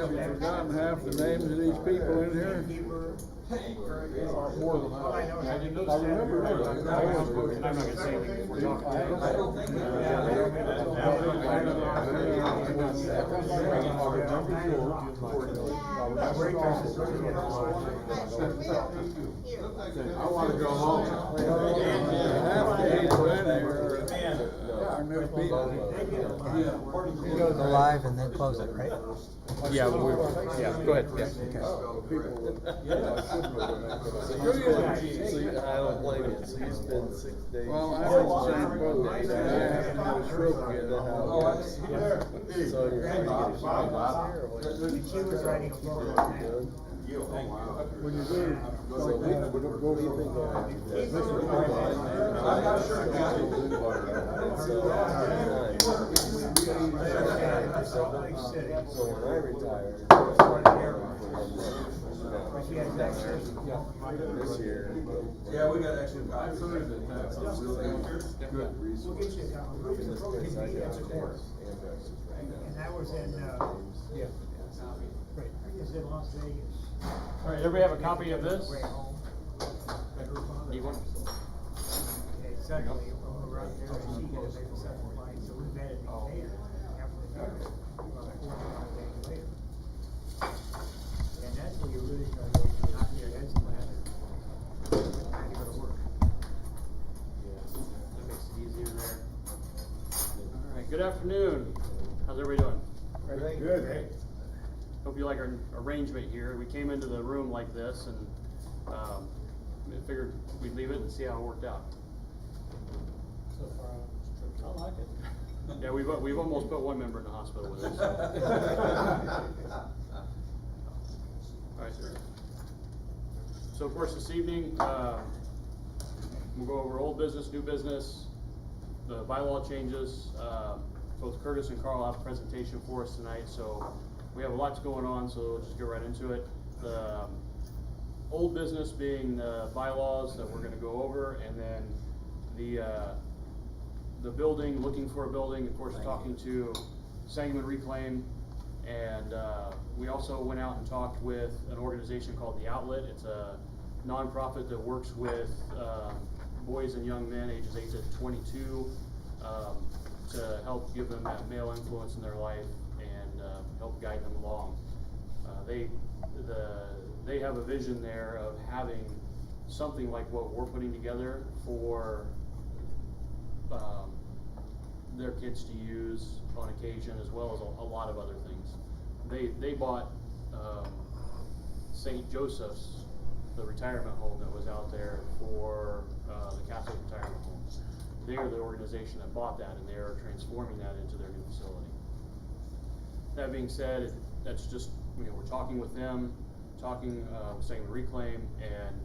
Have you forgotten half the names of these people in here? More than that. I remember. I'm not gonna say anything before talking. I wanna go home. Half the people in here are new people. Go live and then close it, right? Yeah, go ahead, yeah. I don't blame you. So you spend 6 days. Well, I'm in the same boat. I have to do a stroke again. So you're trying to get a shot here or what? She was writing a book. When you do, So we go for I'm not sure. So when I retired, this year. Yeah, we got actually. I've heard that that's a really good resource. In this case, I got course and And that was in, is it Las Vegas? All right, everybody have a copy of this? Way home. Need one? Okay, suddenly, when we were out there, she had to make a sacrifice, so we met at the theater. And that's when you really start knocking your heads together. Trying to go to work. That makes it easier there. All right, good afternoon. How's everybody doing? Good. Hope you like our arrangement here. We came into the room like this and figured we'd leave it and see how it worked out. So far, I like it. Yeah, we've almost put one member in the hospital with us. All right, sir. So of course this evening, we'll go over old business, new business, the bylaw changes. Both Curtis and Carl have a presentation for us tonight, so we have a lot going on, so we'll just get right into it. The old business being the bylaws that we're gonna go over, and then the building, looking for a building, of course, talking to Sangamon Reclaim, and we also went out and talked with an organization called The Outlet. It's a nonprofit that works with boys and young men ages 8 to 22 to help give them that male influence in their life and help guide them along. They have a vision there of having something like what we're putting together for their kids to use on occasion, as well as a lot of other things. They bought St. Joseph's, the retirement home that was out there for the Catholic retirement homes. They are the organization that bought that, and they are transforming that into their new facility. That being said, that's just, we're talking with them, talking Sangamon Reclaim, and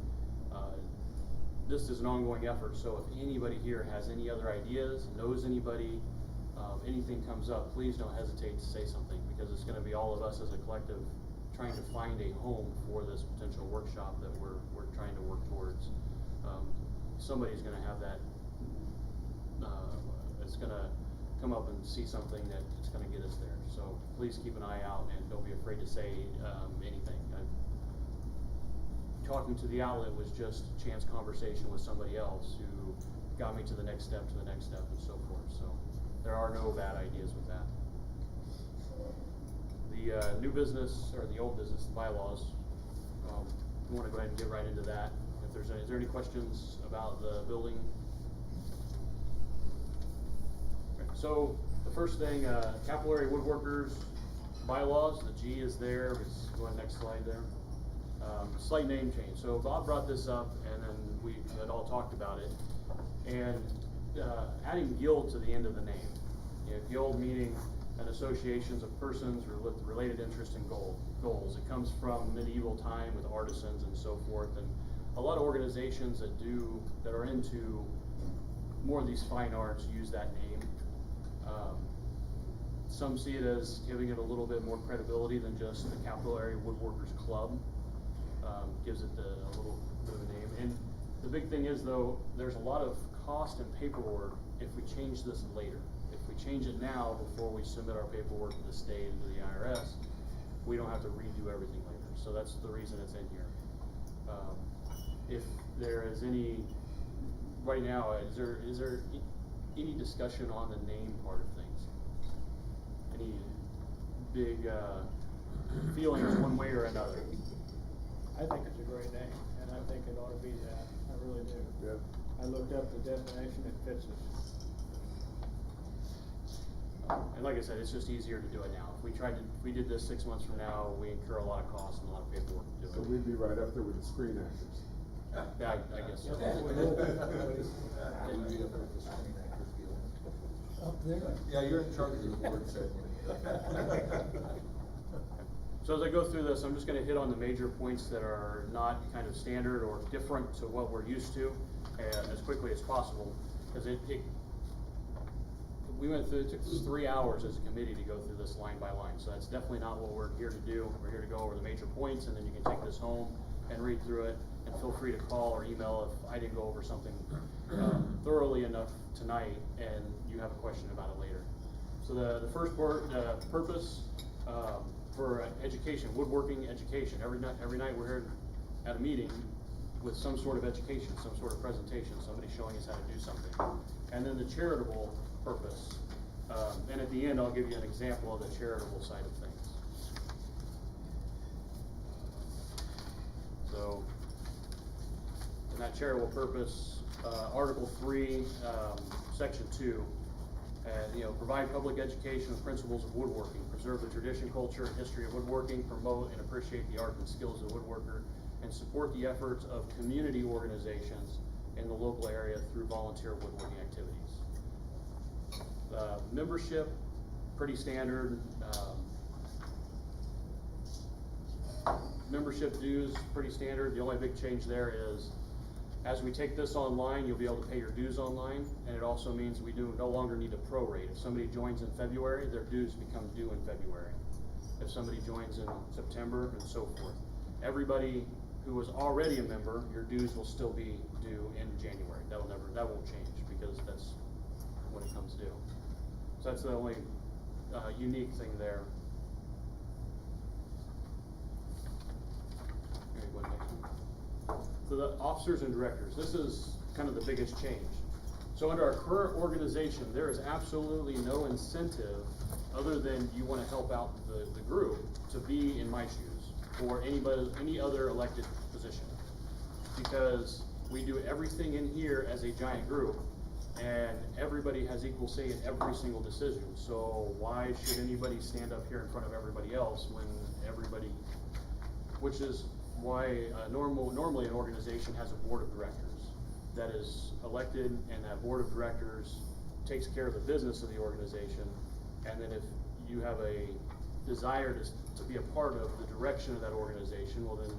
this is an ongoing effort. So if anybody here has any other ideas, knows anybody, anything comes up, please don't hesitate to say something, because it's going to be all of us as a collective trying to find a home for this potential workshop that we're trying to work towards. Somebody's going to have that. It's going to come up and see something that it's going to get us there. So please keep an eye out and don't be afraid to say anything. Talking to The Outlet was just chance conversation with somebody else who got me to the next step, and so forth. So there are no bad ideas with that. The new business, or the old business, the bylaws, we want to go ahead and get right into that. If there's any, is there any questions about the building? Okay. So the first thing, Capital Area Woodworkers bylaws, the G is there. Let's go on next slide there. Slight name change. So Bob brought this up, and then we had all talked about it. And adding guild to the end of the name. Guild meaning an associations of persons with related interests and goals. It comes from medieval time with artisans and so forth, and a lot of organizations that are into more of these fine arts use that name. Some see it as giving it a little bit more credibility than just the Capital Area Woodworkers Club. Gives it a little bit of a name. And the big thing is, though, there's a lot of cost and paperwork if we change this later. If we change it now before we submit our paperwork to the state and to the IRS, we don't have to redo everything later, so that's the reason it's in here. If there is any, right now, is there any discussion on the name part of things? Any big, feelings one way or another? I think it's a great name, and I think it ought to be that, I really do. Yep. I looked up the definition, it fits us. And like I said, it's just easier to do it now. If we did this 6 months from now, we incur a lot of costs and a lot of paperwork to do So it. we'd be right up there with the screen actors. Yeah, I guess so. Up there. Yeah, you're in charge of the board segment. So as I go through this, I'm just gonna hit on the major points that are not kind of standard or different to what we're used to, as quickly as possible, because we went through, it took us 3 hours as a committee to go through this line by line, so that's definitely not what we're here to do. We're here to go over the major points, and then you can take this home and read through it, and feel free to call or email if I didn't go over something thoroughly enough tonight, and you have a question about it later. So the first part, purpose, for education, woodworking education. Every night we're here at a meeting with some sort of education, some sort of presentation, somebody showing us how to do something. And then the charitable purpose. And at the end, I'll give you an example of the charitable side of things. So, in that charitable purpose, Article 3, Section 2, provide public education of principles of woodworking, preserve the tradition, culture, and history of woodworking, promote and appreciate the art and skills of the woodworker, and support the efforts of community organizations in the local area through volunteer woodworking activities. Membership, pretty standard. Membership dues, pretty standard. The only big change there is, as we take this online, you'll be able to pay your dues online, and it also means we do no longer need to prorate. If somebody joins in February, their dues become due in February. If somebody joins in September, and so forth. Everybody who was already a member, your dues will still be due in January. That won't change, because that's when it comes due. So that's the only unique thing there. Here, go ahead, next one. So the officers and directors, this is kind of the biggest change. So under our current organization, there is absolutely no incentive other than you want to help out the group to be in my shoes or any other elected position. Because we do everything in here as a giant group, and everybody has equal say in every single decision. So why should anybody stand up here in front of everybody else when everybody, which is why normally an organization has a board of directors that is elected, and that board of directors takes care of the business of the organization. And then if you have a desire to be a part of the direction of that organization, well then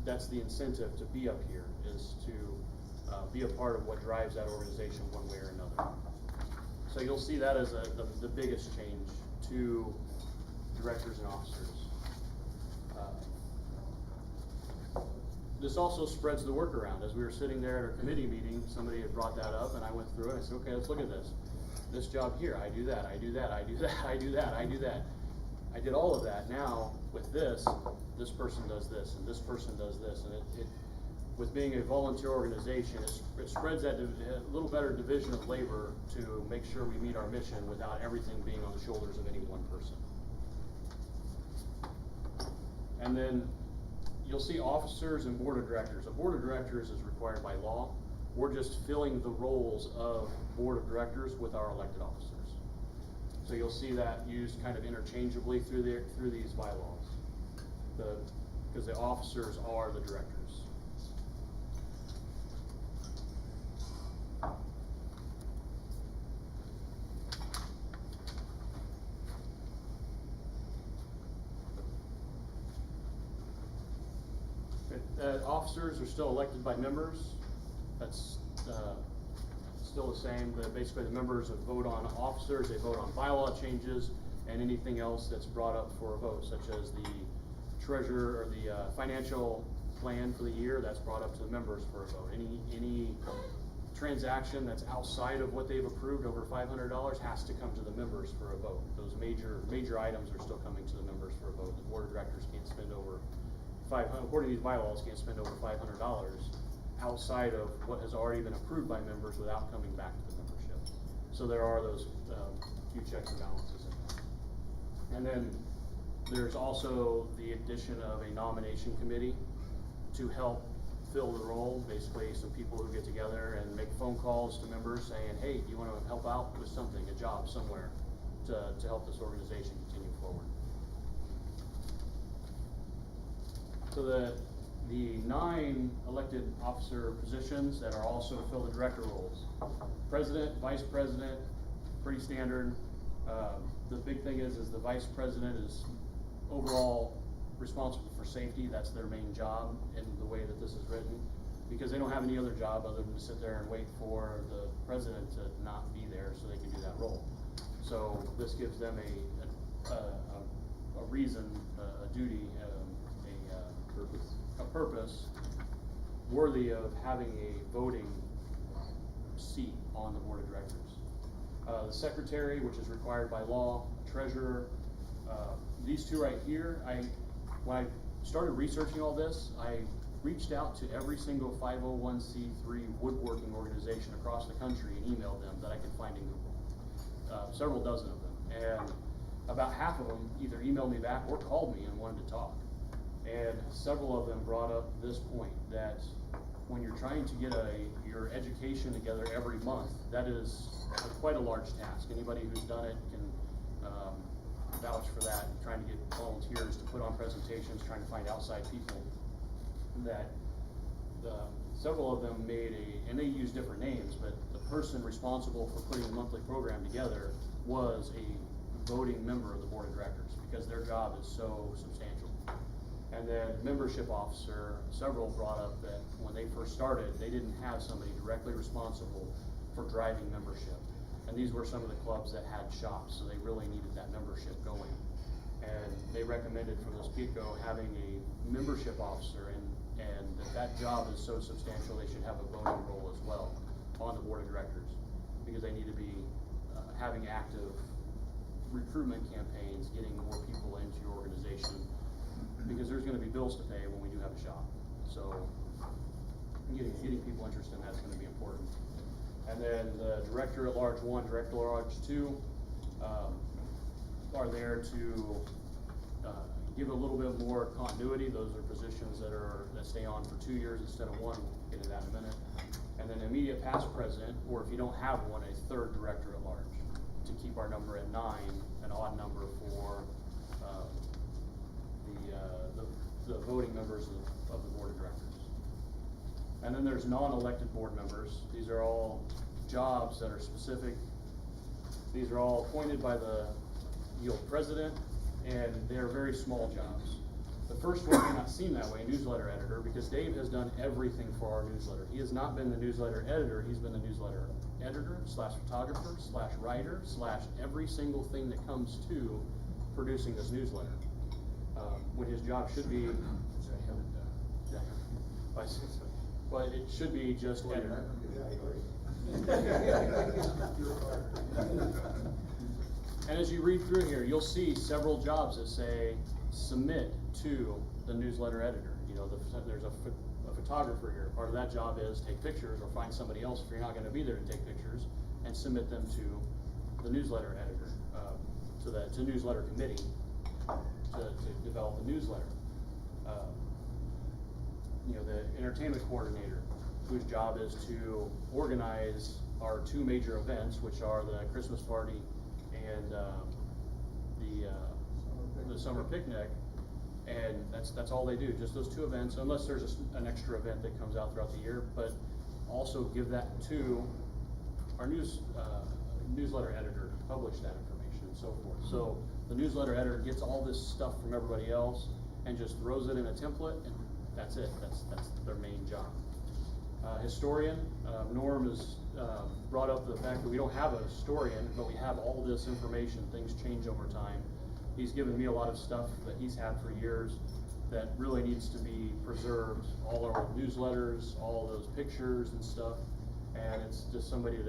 that's the incentive to be up here, is to be a part of what drives that organization one way or another. So you'll see that as the biggest change to directors and officers. This also spreads the work around. As we were sitting there at our committee meeting, somebody had brought that up, and I went through it. I said, okay, let's look at this. This job here, I do that, I do that, I do that, I do that, I do that. I did all of that. Now, with this person does this, and this person does this, and it with being a volunteer organization, it spreads that a little better division of labor to make sure we meet our mission without everything being on the shoulders of any one person. And then you'll see officers and board of directors. A board of directors is required by law. We're just filling the roles of board of directors with our elected officers. So you'll see that used kind of interchangeably through these bylaws. Because the officers are the directors. Officers are still elected by members. That's still the same. Basically, the members vote on officers, they vote on bylaw changes, and anything else that's brought up for a vote, such as the treasurer or the financial plan for the year, that's brought up to the members for a vote. Any transaction that's outside of what they've approved, over $500, has to come to the members for a vote. Those major items are still coming to the members for a vote. The board of according to these bylaws, can't spend over $500 outside of what has already been approved by members without coming back to the membership. So there are those few checks and balances in there. And then there's also the addition of a nomination committee to help fill the role. Basically, some people who get together and make phone calls to members saying, hey, do you want to help out with something, a job somewhere, to help this organization continue forward. So the 9 elected officer positions that are also to fill the director roles. President, vice president, pretty standard. The big thing is the vice president is overall responsible for safety. That's their main job in the way that this is written, because they don't have any other job other than to sit there and wait for the president to not be there so they can do that role. So this gives them a reason, a duty, a purpose worthy of having a voting seat on the board of directors. The secretary, which is required by law, treasurer, these two right here, when I started researching all this, I reached out to every single 501c3 woodworking organization across the country and emailed them that I could find in Google. Several dozen of them, and about half of them either emailed me back or called me and wanted to talk. And several of them brought up this point, that when you're trying to get your education together every month, that is quite a large task. Anybody who's done it can vouch for that. Trying to get volunteers to put on presentations, trying to find outside people. That several of them made and they use different names, but the person responsible for putting the monthly program together was a voting member of the board of directors, because their job is so substantial. And then membership officer, several brought up that when they first started, they didn't have somebody directly responsible for driving membership. And these were some of the clubs that had shops, so they really needed that membership going. And they recommended from this get-go having a membership officer, and that job is so substantial they should have a voting role as well on the board of directors, because they need to be having active recruitment campaigns, getting more people into your organization, because there's going to be bills to pay when we do have a shop. So getting people interested in that's going to be important. And then the director at large 1, director at large 2 are there to give a little bit more continuity. Those are positions that stay on for 2 years instead of 1. We'll get into that in a minute. And then immediate past president, or if you don't have one, a 3rd director at large, to keep our number at 9, an odd number for the voting members of the board of directors. And then there's non-elected board members. These are all jobs that are specific. These are all appointed by the guild president, and they're very small jobs. The first one may not seem that way, newsletter editor, because Dave has done everything for our newsletter. He has not been the newsletter editor, he's been the newsletter editor / photographer / writer / every single thing that comes to producing this newsletter. When his job should be, but it should be just editor. And as you read through here, you'll see several jobs that say submit to the newsletter editor. You know, there's a photographer here. Part of that job is take pictures, or find somebody else if you're not going to be there to take pictures, and submit them to the newsletter editor, to newsletter committee to develop the newsletter. You know, the entertainment coordinator, whose job is to organize our 2 major events, which are the Christmas party and the summer picnic, and that's all they do, just those 2 events, unless there's an extra event that comes out throughout the year. But also give that to our newsletter editor to publish that information and so forth. So the newsletter editor gets all this stuff from everybody else and just throws it in a template, and that's it. That's their main job. Historian, Norm has brought up the fact that we don't have a historian, but we have all this information. Things change over time. He's given me a lot of stuff that he's had for years that really needs to be preserved. All our newsletters, all those pictures and stuff, and it's just somebody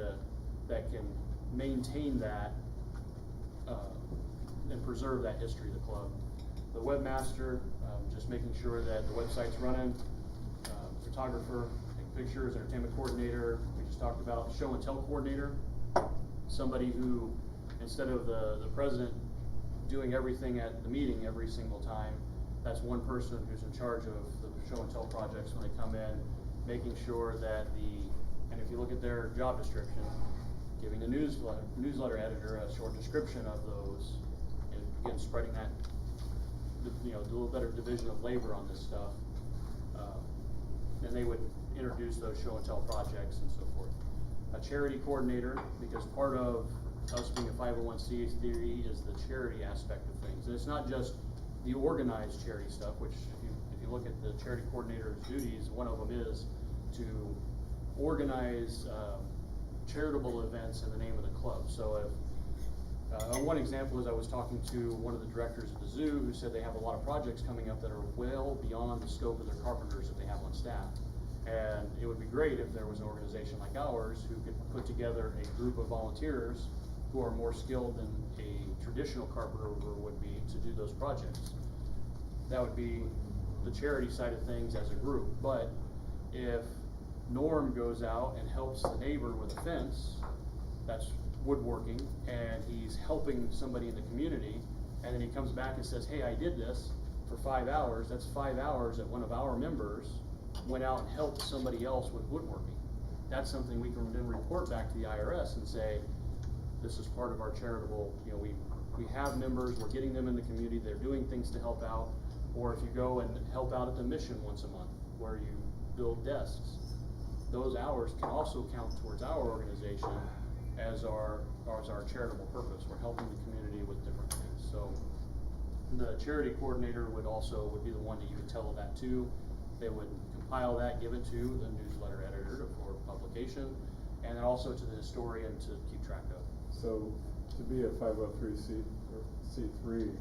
that can maintain that and preserve that history of the club. The webmaster, just making sure that the website's running, photographer, take pictures, entertainment coordinator, we just talked about show and tell coordinator, somebody who, instead of the president doing everything at the meeting every single time, that's one person who's in charge of the show and tell projects when they come in, making sure that and if you look at their job description, giving the newsletter editor a short description of those, and again, spreading that, do a little better division of labor on this stuff. Then they would introduce those show and tell projects and so forth. A charity coordinator, because part of us being a 501c3 is the charity aspect of things. And it's not just the organized charity stuff, which if you look at the charity coordinator's duties, one of them is to organize charitable events in the name of the club. So one example is I was talking to one of the directors at the zoo who said they have a lot of projects coming up that are well beyond the scope of their carpenters that they have on staff. And it would be great if there was an organization like ours who could put together a group of volunteers who are more skilled than a traditional carpenter would be to do those projects. That would be the charity side of things as a group. But if Norm goes out and helps the neighbor with a fence, that's woodworking, and he's helping somebody in the community, and then he comes back and says, hey, I did this for 5 hours, that's 5 hours that one of our members went out and helped somebody else with woodworking. That's something we can then report back to the IRS and say, this is part of our charitable, we have members, we're getting them in the community, they're doing things to help out. Or if you go and help out at the mission once a month where you build desks, those hours can also count towards our organization as our charitable purpose. We're helping the community with different things. So the charity coordinator would be the one that you would tell that to. They would compile that, give it to the newsletter editor for publication, and then also to the historian to keep track of. So to be a 503c3,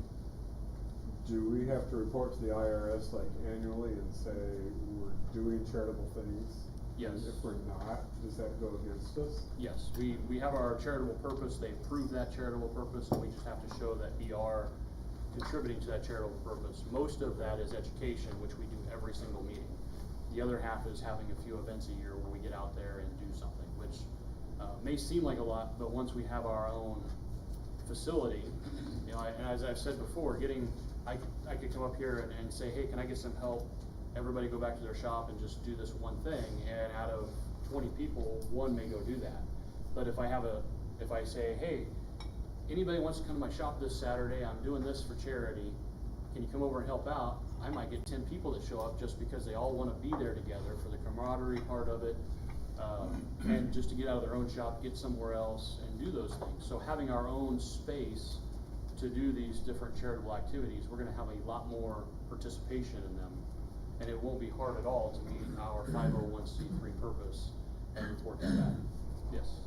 do we have to report to the IRS like annually and say we're doing charitable things? Yes. And if we're not, does that go against us? Yes, we have our charitable purpose, they prove that charitable purpose, and we just have to show that we are contributing to that charitable purpose. Most of that is education, which we do every single meeting. The other half is having a few events a year where we get out there and do something, which may seem like a lot, but once we have our own facility, and as I've said before, I could come up here and say, hey, can I get some help? Everybody go back to their shop and just do this one thing, and out of 20 people, one may go do that. But if I say, hey, anybody wants to come to my shop this Saturday, I'm doing this for charity, can you come over and help out? I might get 10 people that show up just because they all want to be there together for the camaraderie part of it, and just to get out of their own shop, get somewhere else, and do those things. So having our own space to do these different charitable activities, we're going to have a lot more participation in them. And it won't be hard at all to meet our 501c3 purpose and report that back. Yes?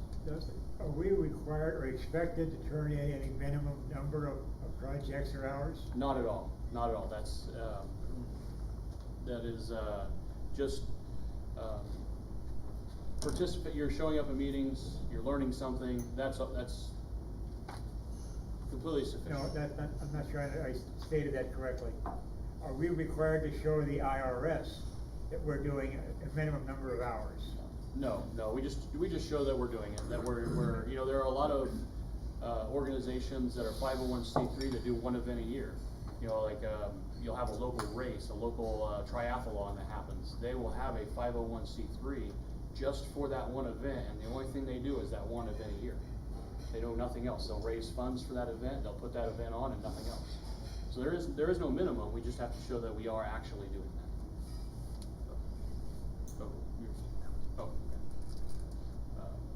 Are we required or expected to turn in any minimum number of projects or hours? Not at all. Not at all. That is just participate. You're showing up at meetings. You're learning something. That's completely sufficient. No, I'm not sure I stated that correctly. Are we required to show the IRS that we're doing a minimum number of hours? No, we just show that we're doing it. That we're there are a lot of organizations that are 501c3 that do one event a year. You'll have a local race, a local triathlon that happens. They will have a 501c3 just for that one event, and the only thing they do is that one event a year. They do nothing else. They'll raise funds for that event. They'll put that event on and nothing else. So there is no minimum. We just have to show that we are actually doing that. Okay.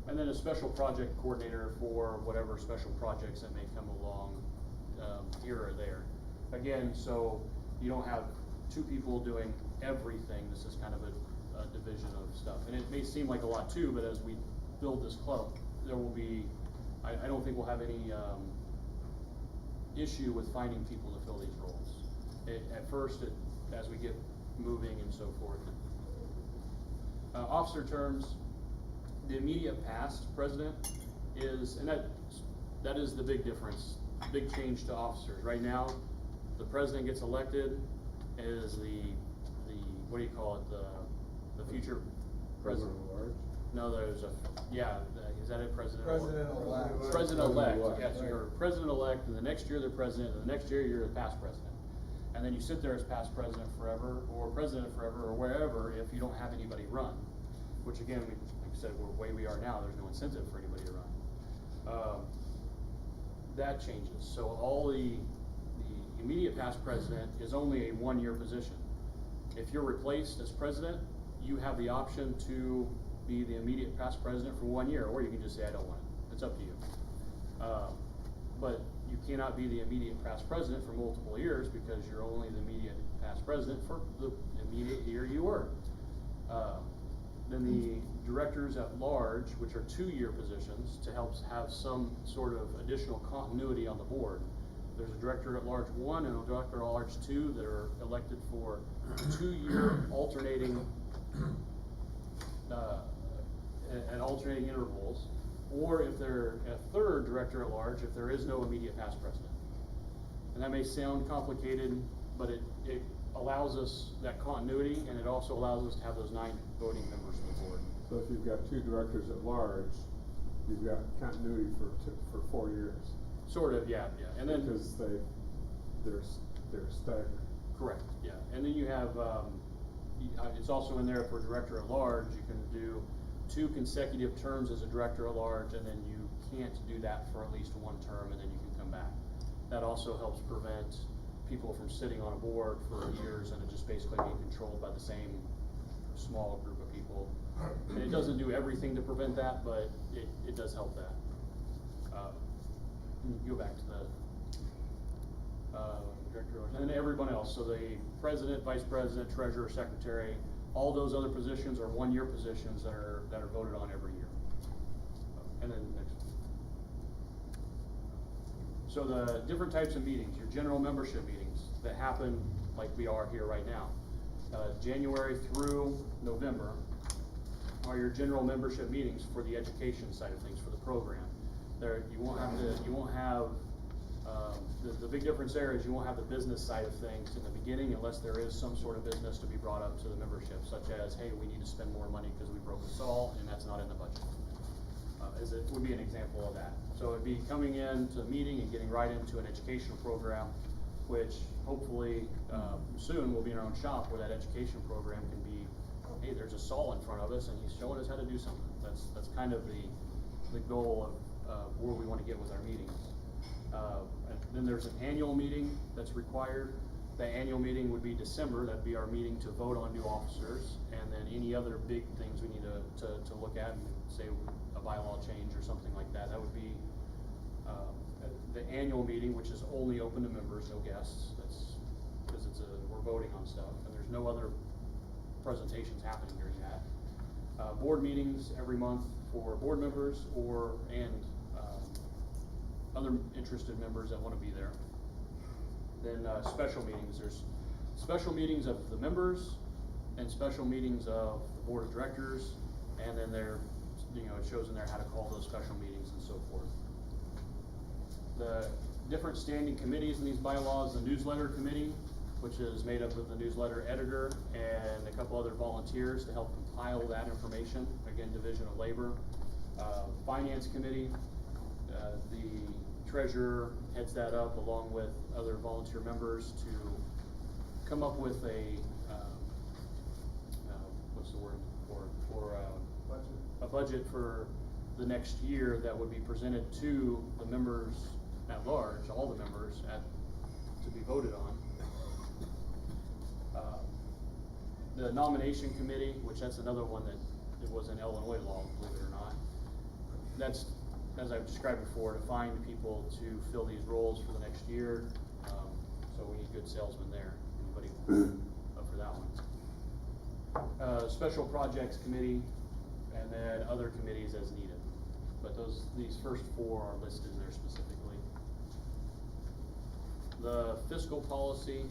And then a special project coordinator for whatever special projects that may come along here or there. Again, so you don't have two people doing everything. This is kind of a division of stuff. And it may seem like a lot too, but as we build this club, there will be, I don't think we'll have any issue with finding people to fill these roles. At first, as we get moving and so forth. Officer terms, the immediate past president is, and that is the big difference, big change to officers. Right now, the president gets elected, is the, what do you call it, the future president? President-at-large? No, there's a, yeah, is that it, president? President-elect. President-elect, President-elect, yes, you're president-elect, and the next year they're president, and the next year you're the past president. And then you sit there as past president forever, or president forever, or wherever, if you don't have anybody run. Which again, like I said, the way we are now, there's no incentive for anybody to run. That changes, so all the immediate past president is only a one-year position. If you're replaced as president, you have the option to be the immediate past president for 1 year, or you can just say, I don't want it. It's up to you. But you cannot be the immediate past president for multiple years because you're only the immediate past president for the immediate year you were. Then the directors at large, which are 2-year positions, to help have some sort of additional continuity on the board. There's a director at large 1 and a director at large 2 that are elected for 2-year alternating at alternating intervals, or if they're a 3rd director at large, if there is no immediate past president. And that may sound complicated, but it allows us that continuity, and it also allows us to have those 9 voting members of the board. So if you've got 2 directors at large, you've got continuity for 4 years. Sort of, yeah. And then because they're staggered. correct, yeah. And then you have it's also in there for director at large. You can do 2 consecutive terms as a director at large, and then you can't do that for at least 1 term, and then you can come back. That also helps prevent people from sitting on a board for years and it just basically being controlled by the same small group of people. And it doesn't do everything to prevent that, but it does help that. Go back to the director, and then everyone else. So the president, vice president, treasurer, secretary, all those other positions are 1-year positions that are voted on every year. And then next. So the different types of meetings, your general membership meetings that happen like we are here right now. January through November are your general membership meetings for the education side of things, for the program. There, you won't have the big difference there is you won't have the business side of things in the beginning unless there is some sort of business to be brought up to the membership, such as, hey, we need to spend more money because we broke a saw and that's not in the budget. As it would be an example of that. So it'd be coming into the meeting and getting right into an educational program, which hopefully soon will be in our own shop where that education program can be, hey, there's a saw in front of us and he's showing us how to do something. That's kind of the goal of where we want to get with our meetings. And then there's an annual meeting that's required. The annual meeting would be December. That'd be our meeting to vote on new officers, and then any other big things we need to look at, and say a bylaw change or something like that. That would be the annual meeting, which is only open to members, no guests. That's because we're voting on stuff, and there's no other presentations happening during that. Board meetings every month for board members and other interested members that want to be there. Then special meetings. There's special meetings of the members and special meetings of the board of directors, and then it shows in there how to call those special meetings and so forth. The different standing committees in these bylaws, the newsletter committee, which is made up of the newsletter editor and a couple other volunteers to help compile that information. Again, division of labor. Finance committee, the treasurer heads that up along with other volunteer members to come up with what's the word for a budget for the next year that would be presented to the members at large, all the members to be voted on. The nomination committee, which that's another one that it was an Illinois law, believe it or not. That's, as I've described before, to find people to fill these roles for the next year. So we need good salesmen there. Anybody up for that one? Special projects committee, and then other committees as needed. But these first 4 are listed there specifically. The fiscal policy,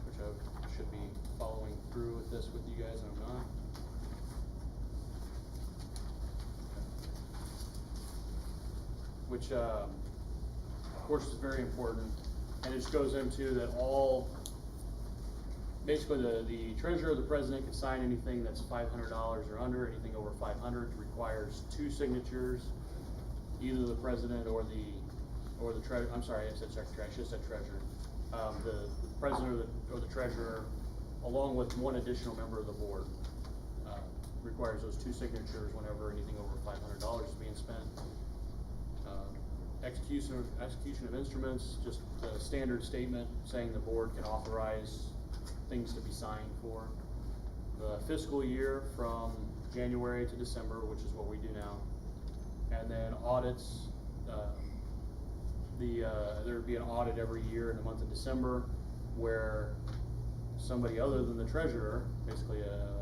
which I should be following through with this with you guys, and I'm not. Which, of course, is very important, and it just goes into that all basically the treasurer or the president can sign anything that's $500 or under. Anything over 500 requires 2 signatures, either the president or the treasurer. I'm sorry, I said secretary, I should have said treasurer. The president or the treasurer, along with one additional member of the board, requires those 2 signatures whenever anything over $500 is being spent. Execution of instruments, just a standard statement saying the board can authorize things to be signed for. The fiscal year from January to December, which is what we do now. And then audits, there would be an audit every year in the month of December where somebody other than the treasurer, basically a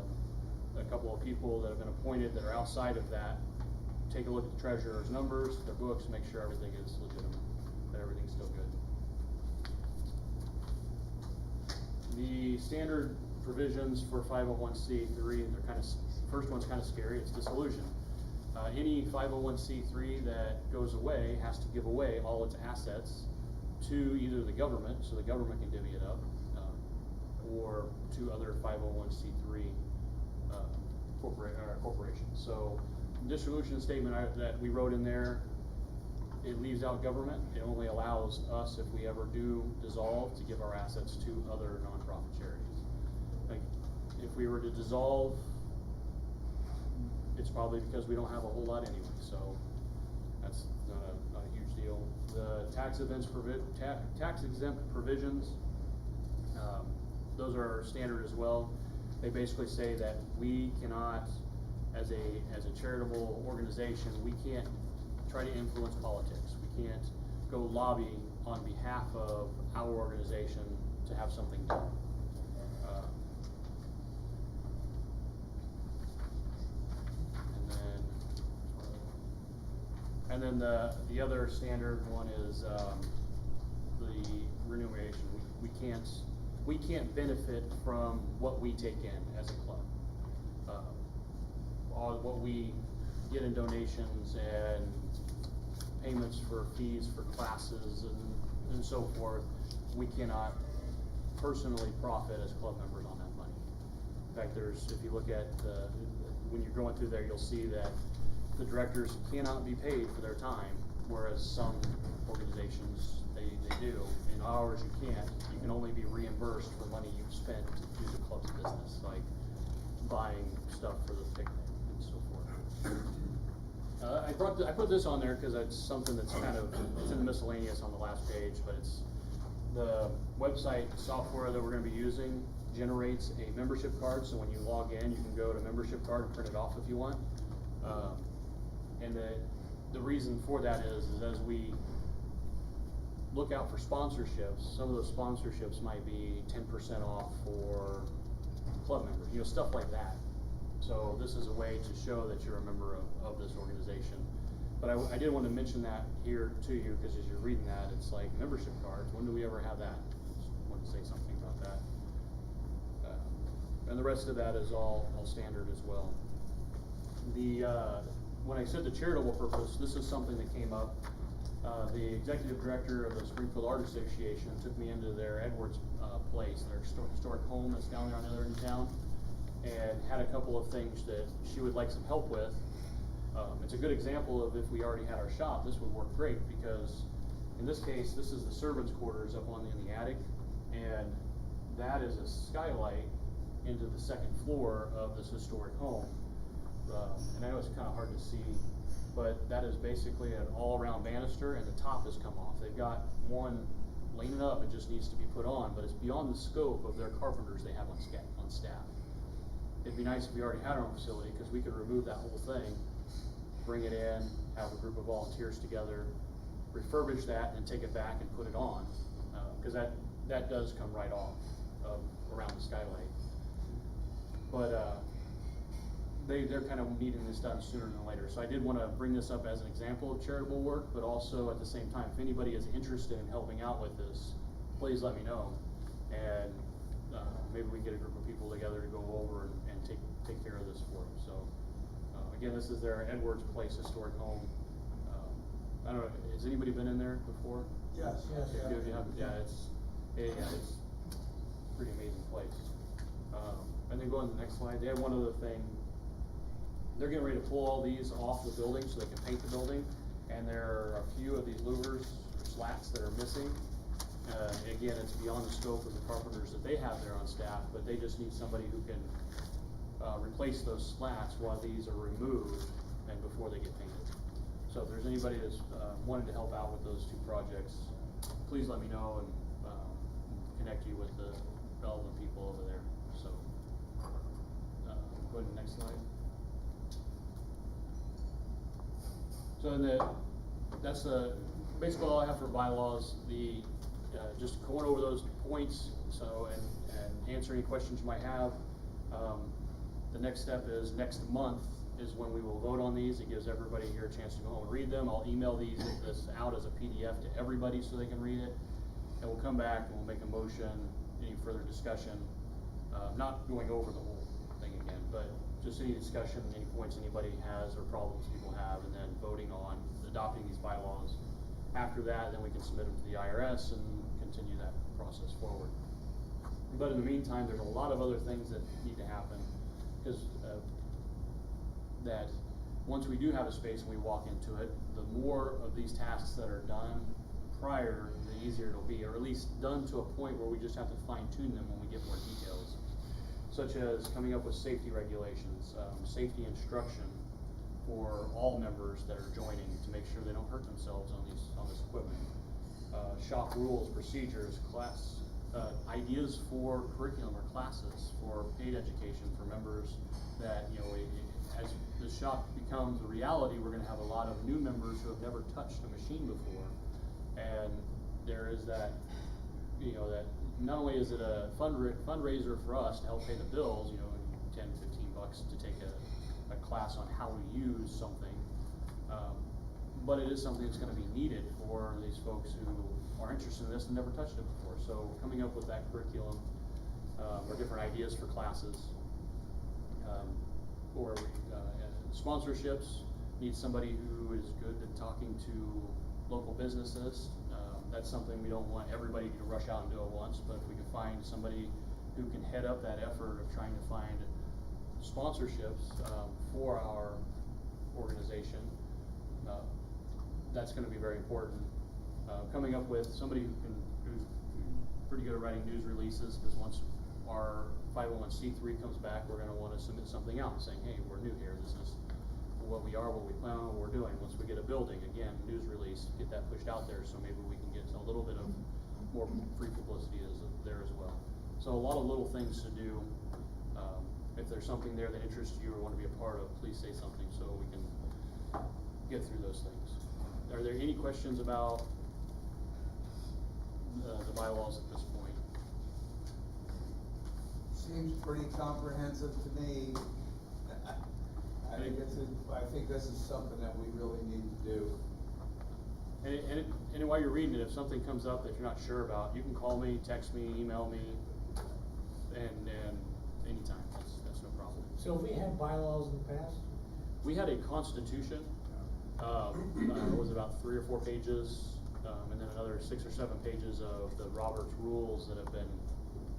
couple of people that have been appointed that are outside of that, take a look at the treasurer's numbers, their books, make sure everything is legitimate, that everything's still good. The standard provisions for 501c3, first one's kind of scary, it's dissolution. Any 501c3 that goes away has to give away all its assets to either the government, so the government can divvy it up, or to other 501c3 corporations. So dissolution statement that we wrote in there, it leaves out government. It only allows us, if we ever do dissolve, to give our assets to other nonprofit charities. Like, if we were to dissolve, it's probably because we don't have a whole lot anyway, so that's not a huge deal. The tax exempt provisions, those are standard as well. They basically say that we cannot, as a charitable organization, we can't try to influence politics. We can't go lobby on behalf of our organization to have something done. And then the other standard one is the remuneration. We can't benefit from what we take in as a club. All what we get in donations and payments for fees for classes and so forth, we cannot personally profit as club members on that money. In fact, if you look at when you're going through there, you'll see that the directors cannot be paid for their time, whereas some organizations they do. In ours, you can't. You can only be reimbursed for money you've spent to do the club's business, like buying stuff for the picnic and so forth. I put this on there because it's something that's it's in the miscellaneous on the last page, but it's the website software that we're going to be using generates a membership card. So when you log in, you can go to membership card and print it off if you want. And the reason for that is as we look out for sponsorships, some of those sponsorships might be 10% off for club members, stuff like that. So this is a way to show that you're a member of this organization. But I did want to mention that here to you, because as you're reading that, it's like membership cards. When do we ever have that? Just wanted to say something about that. And the rest of that is all standard as well. When I said the charitable purpose, this is something that came up. The executive director of the Springfield Art Association took me into their Edwards place, their historic home that's down there on the other end of town, and had a couple of things that she would like some help with. It's a good example of if we already had our shop, this would work great, because in this case, this is the servants' quarters up in the attic, and that is a skylight into the second floor of this historic home. And I know it's kind of hard to see, but that is basically an all-around banister, and the top has come off. They've got one leaning up, it just needs to be put on, but it's beyond the scope of their carpenters they have on staff. It'd be nice if we already had our own facility, because we could remove that whole thing, bring it in, have a group of volunteers together, refurbish that, and take it back and put it on, because that does come right off around the skylight. But they're kind of needing this done sooner than later. So I did want to bring this up as an example of charitable work, but also at the same time, if anybody is interested in helping out with this, please let me know. And maybe we can get a group of people together to go over and take care of this for them. So again, this is their Edwards Place historic home. I don't know, has anybody been in there before? Yes. Yeah, it's a pretty amazing place. then go on to the next slide, they have one other thing. They're getting ready to pull all these off the building so they can paint the building, and there are a few of these louvers or slats that are missing. Again, it's beyond the scope of the carpenters that they have there on staff, but they just need somebody who can replace those slats while these are removed and before they get painted. So if there's anybody that's wanted to help out with those two projects, please let me know and connect you with the relevant people over there. So, go ahead to the next slide. So that's basically all I have for bylaws. Just going over those points, so and answer any questions you might have. The next step is next month is when we will vote on these. It gives everybody here a chance to go home and read them. I'll email this out as a PDF to everybody so they can read it. And we'll come back and we'll make a motion, any further discussion, not going over the whole thing again, but just any discussion, any points anybody has or problems people have, and then voting on adopting these bylaws. After that, then we can submit them to the IRS and continue that process forward. But in the meantime, there's a lot of other things that need to happen, because that once we do have a space and we walk into it, the more of these tasks that are done prior, the easier it'll be, or at least done to a point where we just have to fine tune them when we get more details, such as coming up with safety regulations, safety instruction for all members that are joining to make sure they don't hurt themselves on this equipment. Shop rules, procedures, class ideas for curriculum or classes for paid education for members that, as the shop becomes a reality, we're going to have a lot of new members who have never touched a machine before, and there is that, that not only is it a fundraiser for us to help pay the bills, $10, $15 to take a class on how to use something, but it is something that's going to be needed for these folks who are interested in this and never touched it before. So coming up with that curriculum, or different ideas for classes, or sponsorships, need somebody who is good at talking to local businesses. That's something we don't want everybody to rush out and do at once, but if we can find somebody who can head up that effort of trying to find sponsorships for our organization, that's going to be very important. Coming up with somebody who's pretty good at writing news releases, because once our 501c3 comes back, we're going to want to submit something out saying, hey, we're new here, this is what we are, what we plan on, what we're doing. Once we get a building, again, news release, get that pushed out there, so maybe we can get a little bit of more free publicity there as well. So a lot of little things to do. If there's something there that interests you or want to be a part of, please say something so we can get through those things. Are there any questions about the bylaws at this point? Seems pretty comprehensive to me. I think this is something that we really need to do. And while you're reading it, if something comes up that you're not sure about, you can call me, text me, email me, and anytime. That's no problem. So have we had bylaws in the past? We had a constitution. It was about 3 or 4 pages, and then another 6 or 7 pages of the Roberts rules that have been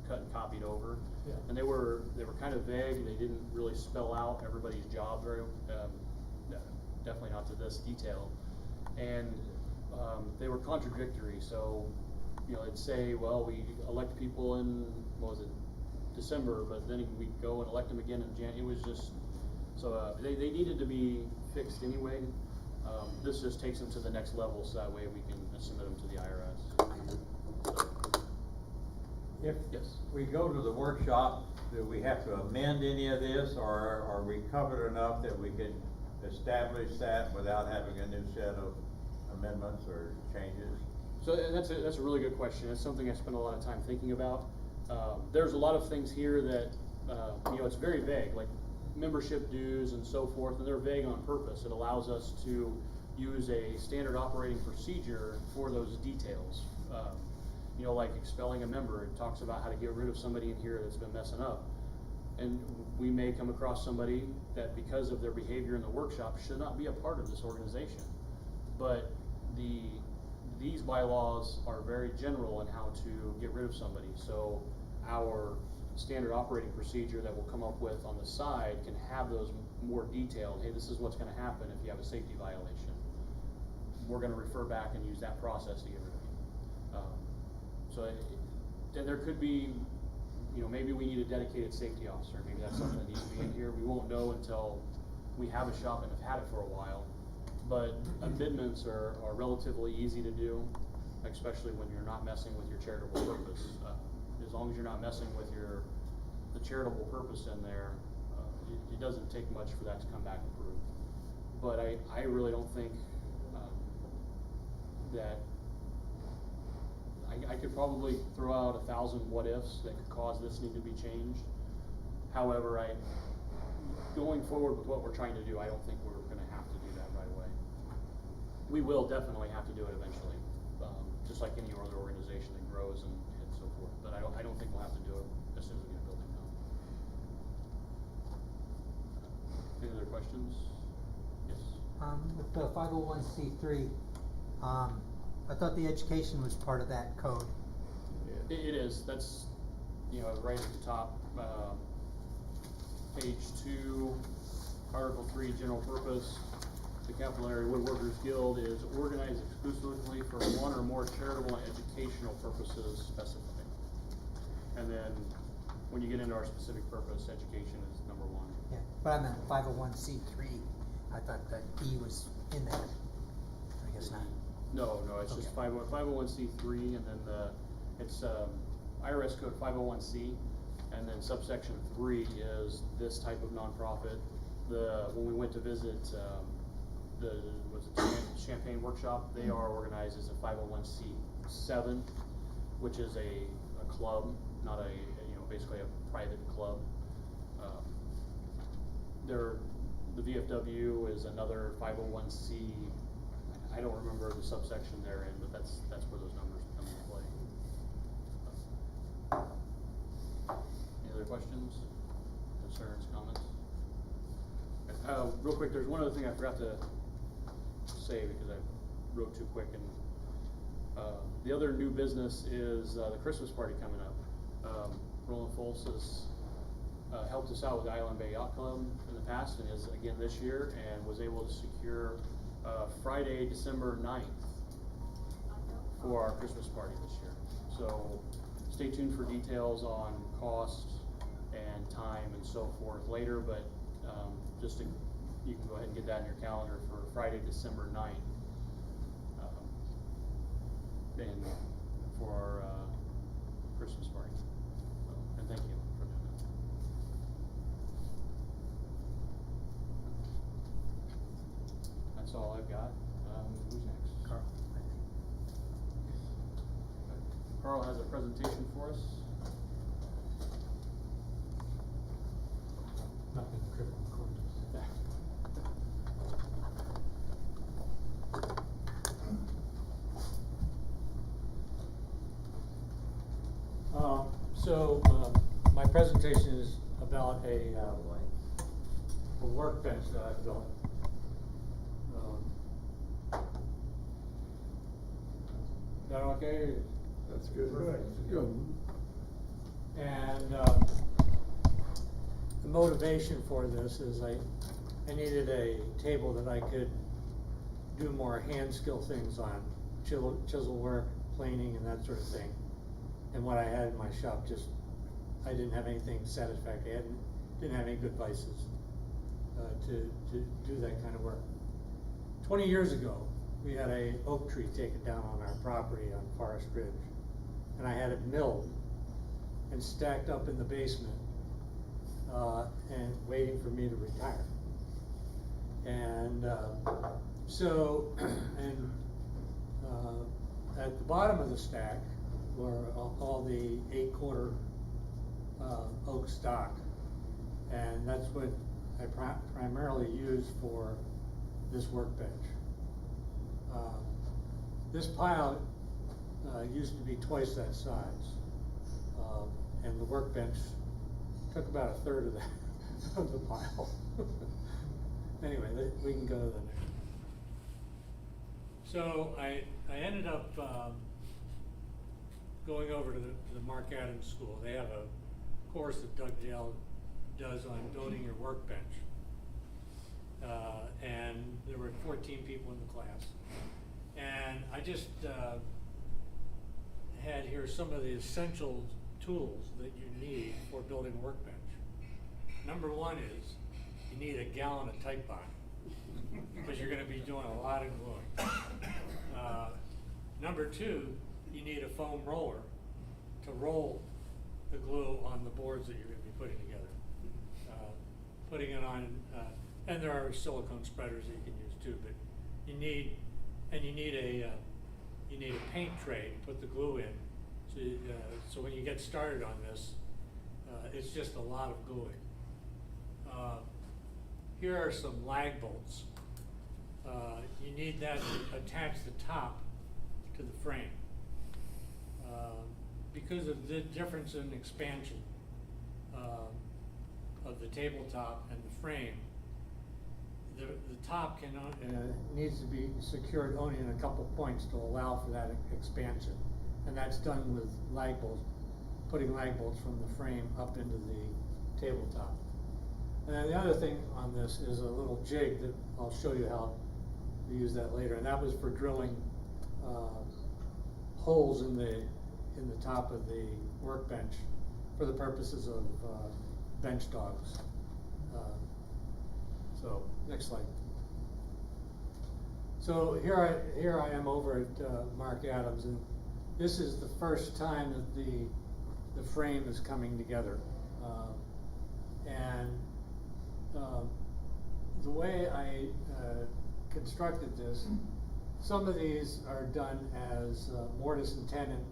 cut and copied over. Yeah. And they were kind of vague. They didn't really spell out everybody's job very, definitely not to this detail. And they were contradictory. So, it'd say, well, we elect people in, December, but then we go and elect them again in January. It was just, so they needed to be fixed anyway. This just takes them to the next level, so that way we can submit them to the IRS. If Yes. we go to the workshop, do we have to amend any of this, or are we covered enough that we can establish that without having a new set of amendments or changes? So that's a really good question. It's something I spent a lot of time thinking about. There's a lot of things here that, it's very vague, like membership dues and so forth, and they're vague on purpose. It allows us to use a standard operating procedure for those details. Like expelling a member, it talks about how to get rid of somebody in here that's been messing up. And we may come across somebody that, because of their behavior in the workshop, should not be a part of this organization. But these bylaws are very general in how to get rid of somebody. So our standard operating procedure that we'll come up with on the side can have those more detailed, hey, this is what's gonna happen if you have a safety violation. We're gonna refer back and use that process to get rid of it. So then there could be, maybe we need a dedicated safety officer, maybe that's something that needs to be in here. We won't know until we have a shop and have had it for a while. But amendments are relatively easy to do, especially when you're not messing with your charitable purpose. As long as you're not messing with the charitable purpose in there, it doesn't take much for that to come back approved. But I really don't think that I could probably throw out 1,000 what ifs that could cause this need to be changed. However, going forward with what we're trying to do, I don't think we're gonna have to do that right away. We will definitely have to do it eventually, just like any other organization that grows and so forth. But I don't think we'll have to do it as soon as we get a building done. Any other questions? Yes. With the 501c3, I thought the education was part of that code. It is. That's, right at the top, page 2, Article 3, general purpose. The Capital Area Woodworkers Guild is organized exclusively for one or more charitable and educational purposes specified. And then when you get into our specific purpose, education is number 1. Yeah, but I meant 501c3. I thought that E was in that. I guess not. No, it's just 501c3, and then it's IRS code 501c, and then subsection 3 is this type of nonprofit. When we went to visit Champagne Workshop, they are organized as a 501c7, which is a club, not basically a private club. The VFW is another 501c. I don't remember the subsection they're in, but that's where those numbers come into play. Any other questions, concerns, comments? Real quick, there's one other thing I forgot to say because I wrote too quick. And the other new business is the Christmas party coming up. Roland Foltz has helped us out with the Island Bay Yacht Club in the past and is again this year, and was able to secure Friday, December 9th for our Christmas party this year. So stay tuned for details on cost and time and so forth later, but you can go ahead and get that in your calendar for Friday, December 9th. And for our Christmas party. So, and thank you for doing that. That's all I've got. Who's next? Carl, I think. Carl has a presentation for us. Nothing trivial, according to my presentation is about a workbench that I've built. Is that okay? That's good. Good. And the motivation for this is I needed a table that I could do more hand skill things on, chisel work, planing, and that sort of thing. And what I had in my shop I didn't have anything satisfactory. I didn't have any good vices to do that kind of work. 20 years ago, we had a oak tree taken down on our property on Forest Ridge, and I had it milled and stacked up in the basement and waiting for me to retire. And at the bottom of the stack were all the 8-quarter oak stock, and that's what I primarily use for this workbench. This pile used to be twice that size, and the workbench took about 1/3 of that of the pile. Anyway, we can go to the next. So I ended up going over to the Mark Adams School. They have a course that Doug Dale does on building your workbench. And there were 14 people in the class. And I just had here some of the essential tools that you need for building a workbench. Number one is you need a gallon of type bond because you're going to be doing a lot of gluing. Number two, you need a foam roller to roll the glue on the boards that you're going to be putting together. Putting it on, and there are silicone spreaders that you can use too, but you need a paint tray to put the glue in. So when you get started on this, it's just a lot of gluing. Here are some lag bolts. You need that to attach the top to the frame. Because of the difference in expansion of the tabletop and the frame, the top needs to be secured only in a couple points to allow for that expansion. And that's done with lag bolts, putting lag bolts from the frame up into the tabletop. And then the other thing on this is a little jig that I'll show you how to use that later. And that was for drilling holes in the top of the workbench for the purposes of bench dogs. So next slide. So here I am over at Mark Adams, and this is the first time that the frame is coming together. The way I constructed this, some of these are done as mortise and tenon.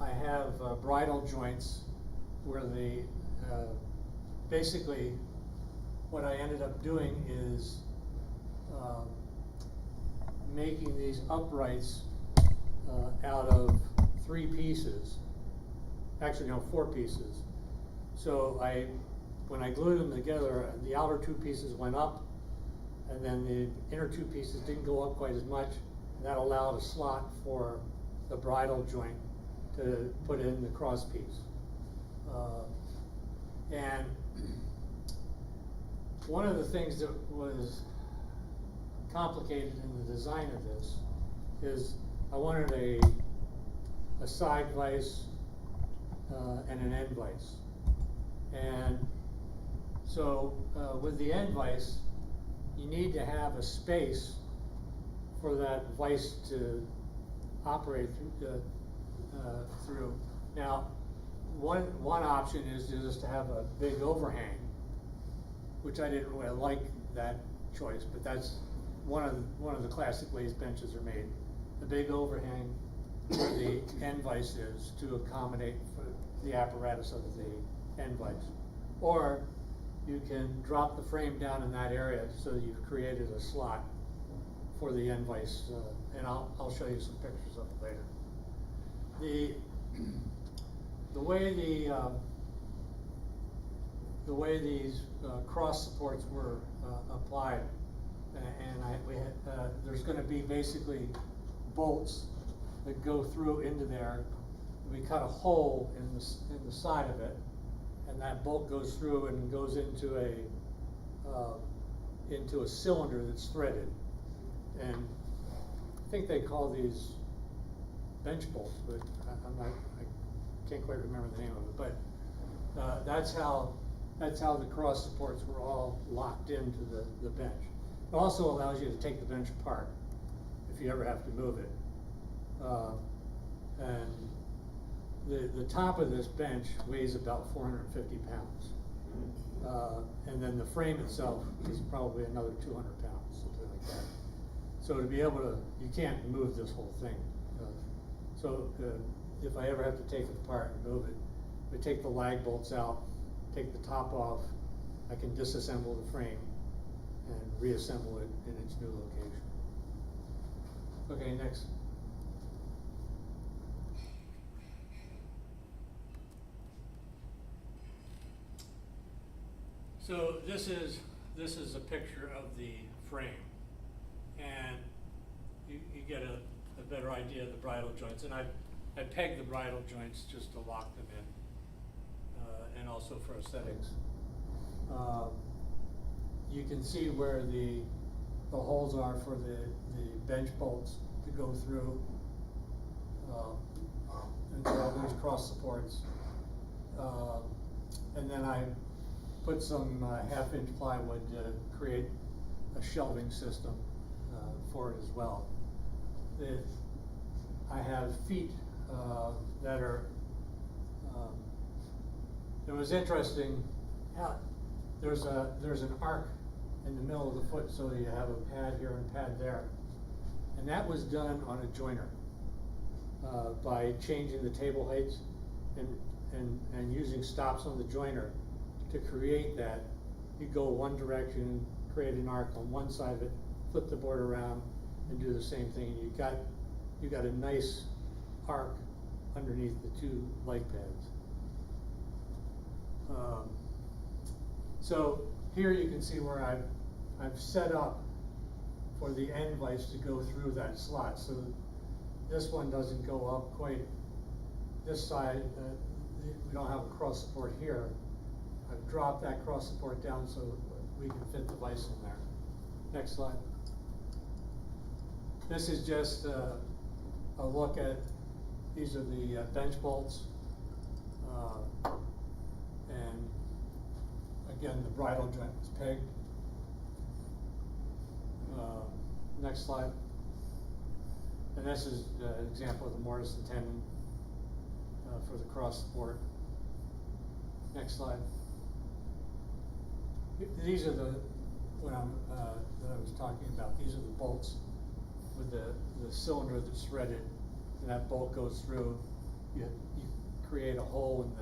I have bridle joints where basically what I ended up doing is making these uprights out of 3 pieces. Actually, no, 4 pieces. So when I glued them together, the outer 2 pieces went up, and then the inner 2 pieces didn't go up quite as much. And that allowed a slot for the bridle joint to put in the cross piece. And one of the things that was complicated in the design of this is I wanted a side vise and an end vise. And so with the end vise, you need to have a space for that vise to operate through. Now, one option is just to have a big overhang, which I didn't really like that choice, but that's one of the classic ways benches are made. The big overhang where the end vise is to accommodate for the apparatus of the end vise. Or you can drop the frame down in that area so that you've created a slot for the end vise, and I'll show you some pictures of it later. The way these cross supports were applied, and there's going to be basically bolts that go through into there. We cut a hole in the side of it, and that bolt goes through and goes into a cylinder that's threaded. And I think they call these bench bolts, but I can't quite remember the name of it. But that's how the cross supports were all locked into the bench. It also allows you to take the bench apart if you ever have to move it. And the top of this bench weighs about 450 pounds. And then the frame itself is probably another 200 pounds, something like that. So to be able to, you can't move this whole thing. If I ever have to take it apart and move it, I take the lag bolts out, take the top off, I can disassemble the frame and reassemble it in its new location. Okay, next. So this is a picture of the frame, and you get a better idea of the bridle joints. And I pegged the bridle joints just to lock them also for aesthetics. You can see where the holes are for the bench bolts to go through. And all these cross supports. And then I put some 1/2-inch plywood to create a shelving system for it as well. I have feet that are, it was interesting, there's an arc in the middle of the foot, so you have a pad here and a pad there. And that was done on a joiner by changing the table heights and using stops on the joiner to create that. You go one direction, create an arc on one side of it, flip the board around, and do the same thing. And you got a nice arc underneath the two leg pads. So here you can see where I've set up for the end vise to go through that slot. So this one doesn't go up quite this side. We don't have a cross support here. I've dropped that cross support down so we can fit the vise in there. Next slide. This is just a look at, these are the bench bolts. And again, the bridle joint is pegged. Next slide. And this is an example of the mortise and tenon for the cross support. Next slide. These are the, that I was talking about. These are the bolts with the cylinder that's threaded, and that bolt goes through. You create a hole in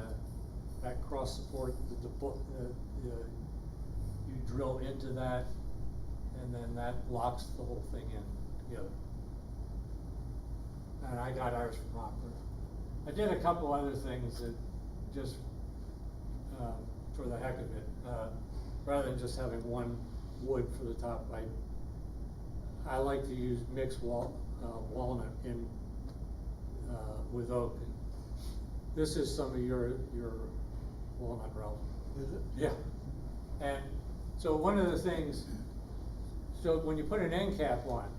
that cross support. You drill into that, and then that locks the whole thing in together. And I got ours from Rockford. I did a couple other things that just for the heck of it, rather than just having one wood for the top. I like to use mixed walnut in with oak. This is some of your walnut, Ralph. Is it? Yeah. And so one of the things, so when you put an end cap on,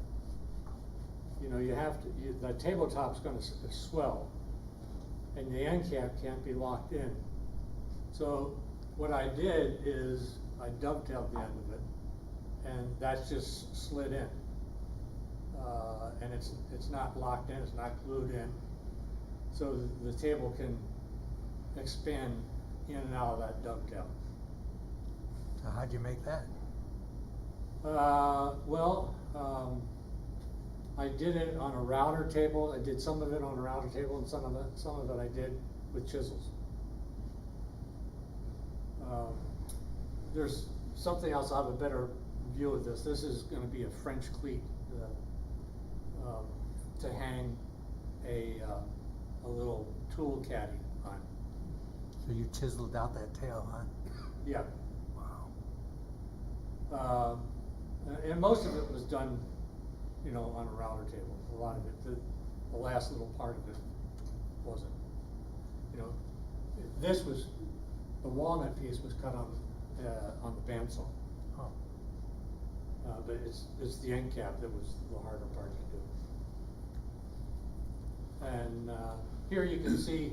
you know, you have to, the tabletop's gonna swell, and the end cap can't be locked in. So what I did is I dovetailed the end of it, and that's just slid in. And it's not locked in, it's not glued in. So the table can expand in and out of that dovetail. So how'd you make that? I did it on a router table. I did some of it on a router table, and some of it I did with chisels. There's something else. I'll have a better view of this. This is going to be a French cleat to hang a little tool caddy on. So you chiseled out that tail, huh? Yeah. Wow. And most of it was done, you know, on a router table. A lot of it, the last little part of it wasn't. You know, the walnut piece was cut on the bandsaw. Oh. But it's the end cap that was the harder part to do. And here you can see,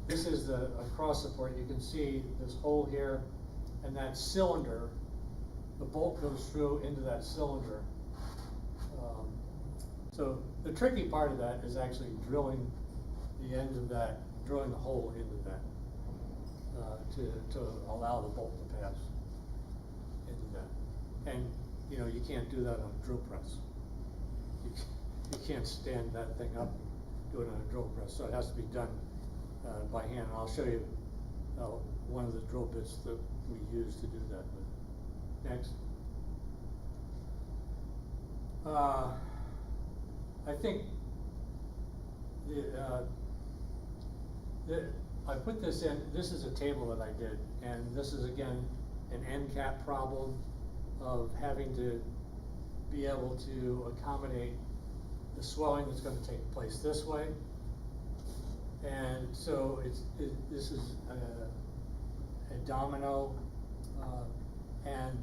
this is a cross support. You can see this hole here, and that cylinder, the bolt goes through into that cylinder. So the tricky part of that is actually drilling the end of that, drilling the hole into that to allow the bolt to pass into that. And you know, you can't do that on a drill press. You can't stand that thing up, do it on a drill press. So it has to be done by hand. And I'll show you one of the drill bits that we use to do that with. Next. I think I put this in, this is a table that I did, and this is again an end cap problem of having to be able to accommodate the swelling that's going to take place this way. And so this is a domino, and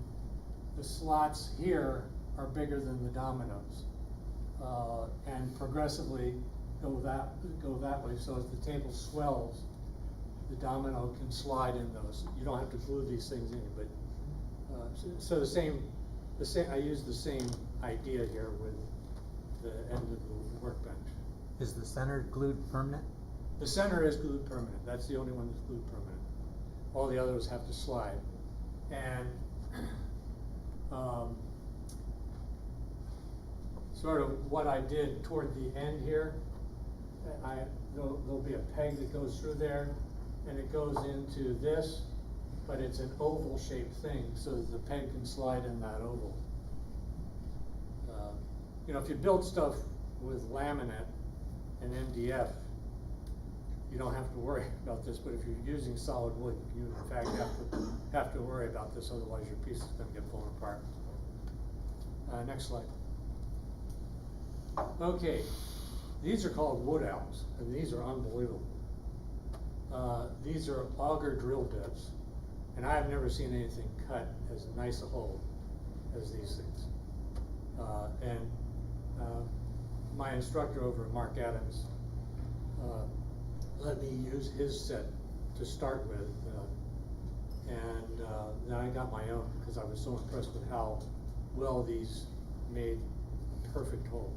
the slots here are bigger than the dominoes. And progressively go that way, so as the table swells, the domino can slide in those. You don't have to glue these things in, but, so the same, I use the same idea here with the end of the workbench. Is the center glued permanent? The center is glued permanent, that's the only one that's glued permanent. All the others have to slide. And, sort of what I did toward the end here, there'll be a peg that goes through there, and it goes into this, but it's an oval shaped thing, so that the peg can slide in that oval. You know, if you build stuff with laminate and MDF, you don't have to worry about this, but if you're using solid wood, you in fact have to worry about this, otherwise your piece is gonna get blown apart. Next slide. Okay, these are called wood owls, and these are unbelievable. These are auger drill bits, and I have never seen anything cut as nice a hole as these things. My instructor over at Mark Adams let me use his set to start with, and then I got my own because I was so impressed with how well these made a perfect hole.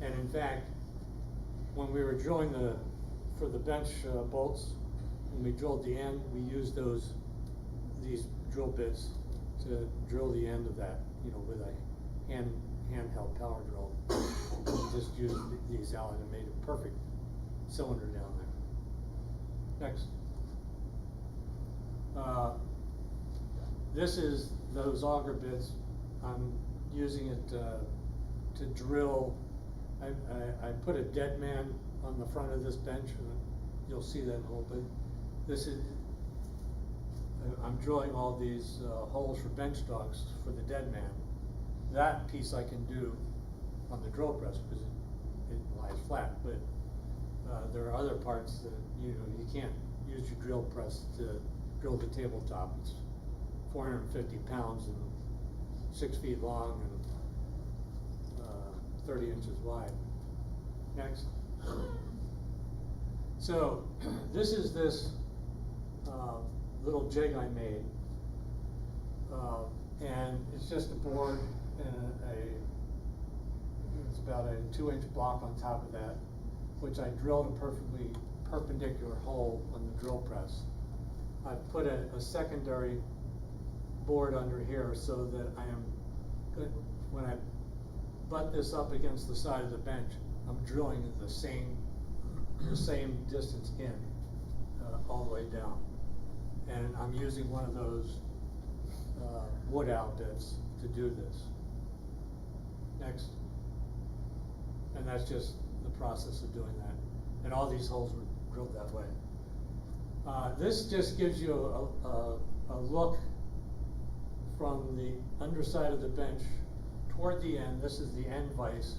And in fact, when we were drilling for the bench bolts, when we drilled the end, we used these drill bits to drill the end of that, you know, with a handheld power drill. We just used these out and made a perfect cylinder down there. Next. This is those auger bits. I'm using it to drill. I put a dead man on the front of this bench, and you'll see that hole, but this is, I'm drilling all these holes for bench stocks for the dead man. That piece I can do on the drill press because it lies flat, but there are other parts that you can't use your drill press to drill the tabletop. It's 450 pounds and 6 feet long and 30 inches wide. Next. So this is this little jig I made, and it's just a board and it's about a 2-inch block on top of that, which I drilled a perfectly perpendicular hole on the drill press. I put a secondary board under here so that I am good when I butt this up against the side of the bench. I'm drilling the same distance in all the way down, and I'm using one of those wood out bits to do this. Next, and that's just the process of doing that. And all these holes were drilled that way. This just gives you a look from the underside of the bench toward the end. This is the end vise,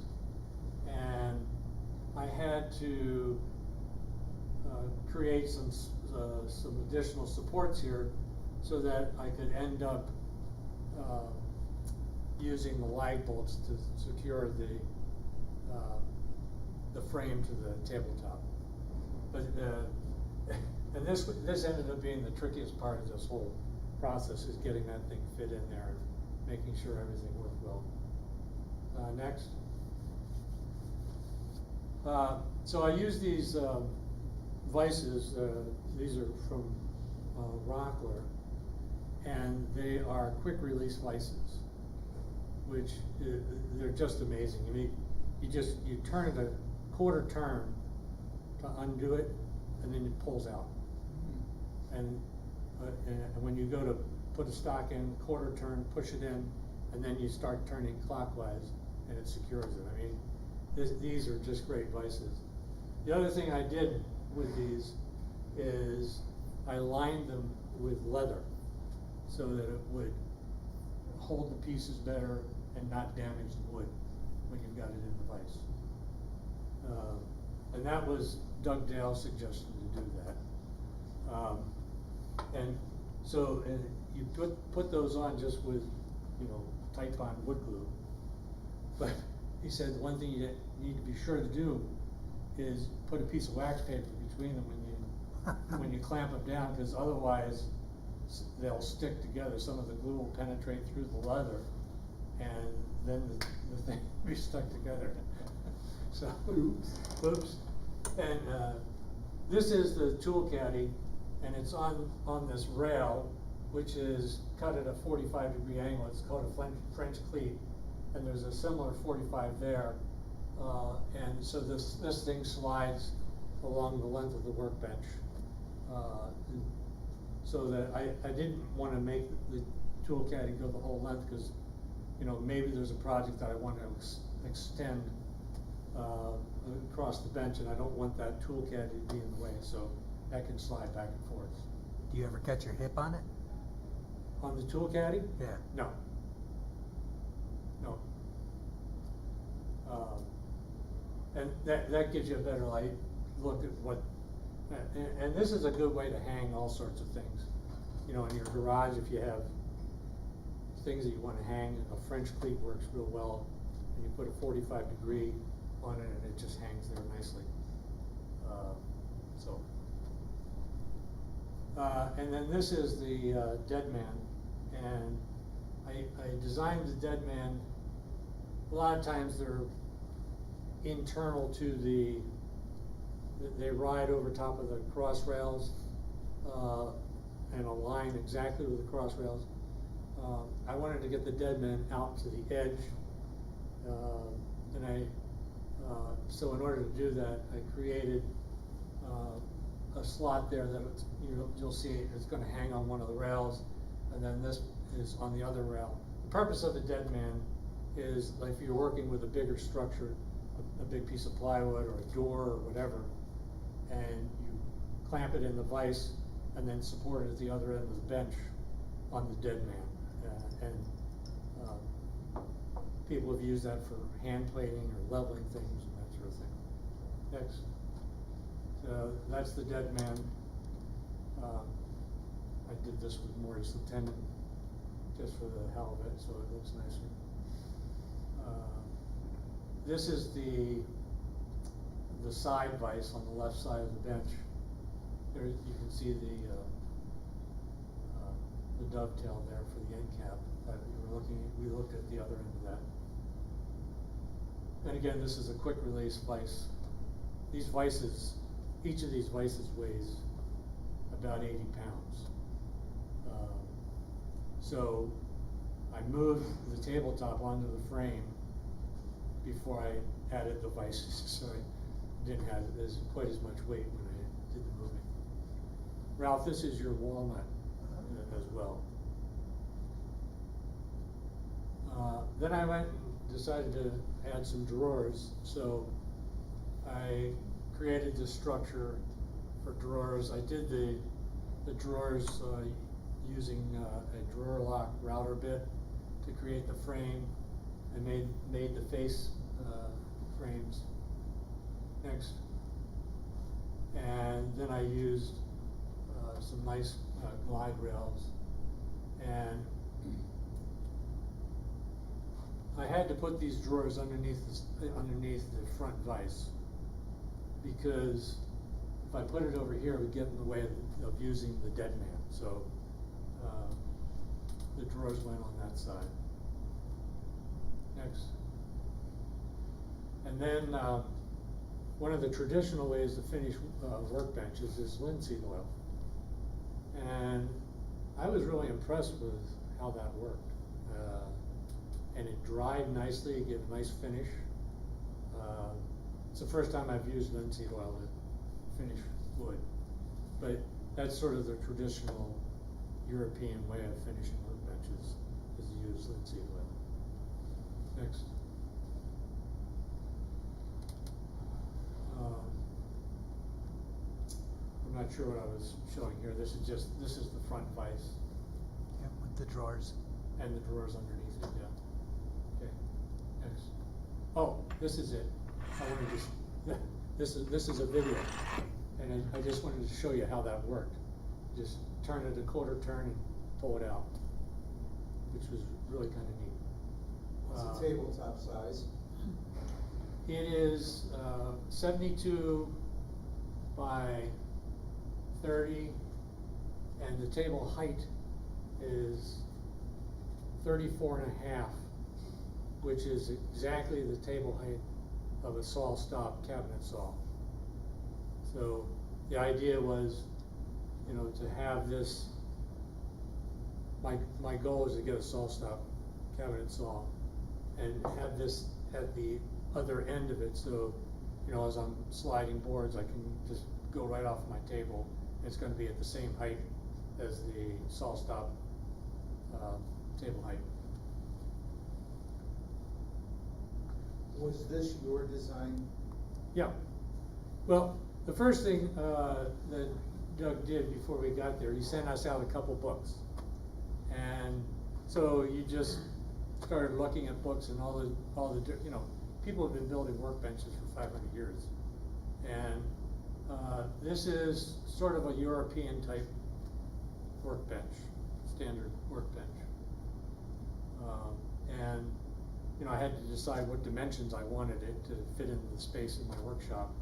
and I had to create some additional supports here so that I could end up using the lag bolts to secure the frame to the tabletop. But and this ended up being the trickiest part of this whole process, is getting that thing fit in there and making sure everything worked well. Next. So I use these vices. These are from Rockler, and they are quick release vices, which they're just amazing. I mean, you turn it a quarter turn to undo it, and then it pulls out. And when you go to put a stock in, quarter turn, push it in, and then you start turning clockwise, and it secures it. I mean, these are just great vices. The other thing I did with these is I lined them with leather so that it would hold the pieces better and not damage the wood when you've got it in the vise. And that was Doug Dale's suggestion to do that. And So, you put those on just with, tight bond wood glue. But he said the one thing you need to be sure to do is put a piece of wax paper between them when you clamp them down, because otherwise they'll stick together. Some of the glue will penetrate through the leather, and then the thing will be stuck together. So, oops. And this is the tool caddy, and it's on this rail, which is cut at a 45-degree angle. It's called a French cleat, and there's a similar 45 there. And so this thing slides along the length of the workbench. So that I didn't want to make the tool caddy go the whole length, because maybe there's a project that I want to extend across the bench, and I don't want that tool caddy to be in the way, so that can slide back and forth. Do you ever catch your hip on it? On the tool caddy? Yeah. No. And that gives you a better look at what, and this is a good way to hang all sorts of things. In your garage, if you have things that you want to hang, a French cleat works real well, and you put a 45-degree on it, and it just hangs there nicely. And then this is the dead man, and I designed the dead man. A lot of times they're internal to they ride over top of the cross rails and align exactly with the cross rails. I wanted to get the dead man out to the edge, and so in order to do that, I created a slot there that you'll see it's going to hang on one of the rails, and then this is on the other rail. The purpose of the dead man is, like, if you're working with a bigger structure, a big piece of plywood or a door or whatever, and you clamp it in the vise and then support it at the other end of the bench on the dead man. People have used that for hand plating or leveling things and that sort of thing. Next. So that's the dead man. I did this with mortise and tenon just for the hell of it, so it looks nicer. This is the side vise on the left side of the bench. There you can see the dovetail there for the end cap that we looked at the other end of that. And again, this is a quick release vise. These vices, each of these vices weighs about 80 pounds. So I moved the tabletop onto the frame before I added the vices, so I didn't have quite as much weight when I did the moving. Ralph, this is your walnut as well. Then I went and decided to add some drawers, so I created this structure for drawers. I did the drawers using a drawer lock router bit to create the frame. I made the face frames. Next. And then I used some nice glide rails, and I had to put these drawers underneath the front vise, because if I put it over here, it would get in the way of using the dead man. So the drawers went on that side. Next. And then one of the traditional ways to finish workbenches is linseed oil. And I was really impressed with how that worked. And it dried nicely, it gave a nice finish. It's the first time I've used linseed oil to finish wood. But that's sort of the traditional European way of finishing workbenches, is to use linseed oil. Next. I'm not sure what I was showing here. This is the front vise. Yeah, with the drawers. And the drawers underneath it, yeah. Okay, next. Oh, this is it. I wanted to, this is a video, and I just wanted to show you how that worked. just turn it a quarter turn and pull it out, which was really kinda neat. What's the tabletop size? It is 72 by 30, and the table height is 34 and a half, which is exactly the table height of a saw stop cabinet saw. So the idea was, you know, to have this, my goal is to get a saw stop cabinet saw and have this at the other end of it, so, you know, as I'm sliding boards, I can just go right off my table. It's gonna be at the same height as the saw stop, table height. Was this your design? Yeah. Well, the first thing, that Doug did before we got there, he sent us out a couple books. And so you just started looking at books and all the, you know, people have been building workbenches for 500 years. And, this is sort of a European type workbench, standard workbench. And, you know, I had to decide what dimensions I wanted it to fit into the space in my workshop.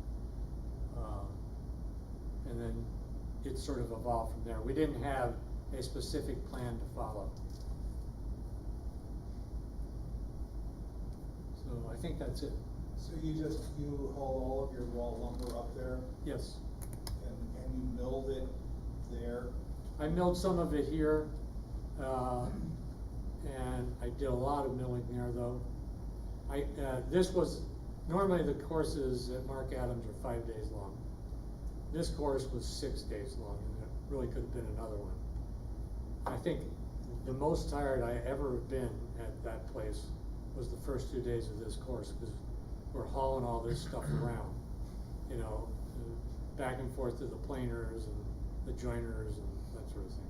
And then it sort of evolved from there. We didn't have a specific plan to follow. So I think that's it. So you haul all of your raw lumber up there Yes. and you milled it there? I milled some of it here, and I did a lot of milling there though. This was, normally the courses at Mark Adams are 5 days long. This course was 6 days long, and it really could have been another one. I think the most tired I ever been at that place was the first 2 days of this course, because we're hauling all this stuff around, you know, back and forth to the planers and the joiners and that sort of thing.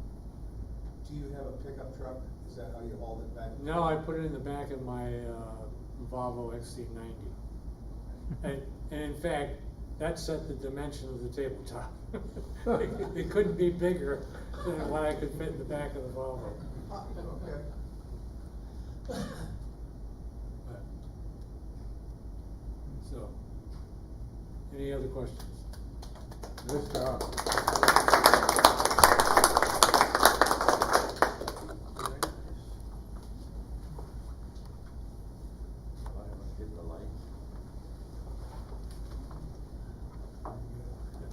Do you have a pickup truck? Is that how you hauled it back? No, I put it in the back of my Volvo XC90. And in fact, that set the dimension of the tabletop. It couldn't be bigger than what I could fit in the back of the Volvo. Okay. So, any other questions? Nice job. Get the lights.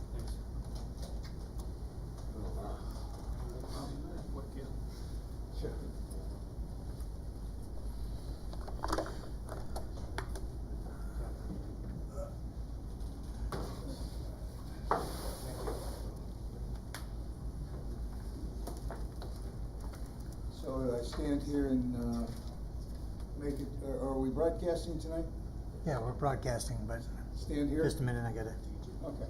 Thanks. Sure. So I stand here and make it, are we broadcasting tonight? Yeah, we're broadcasting, but Stand here? just a minute, I gotta. Okay.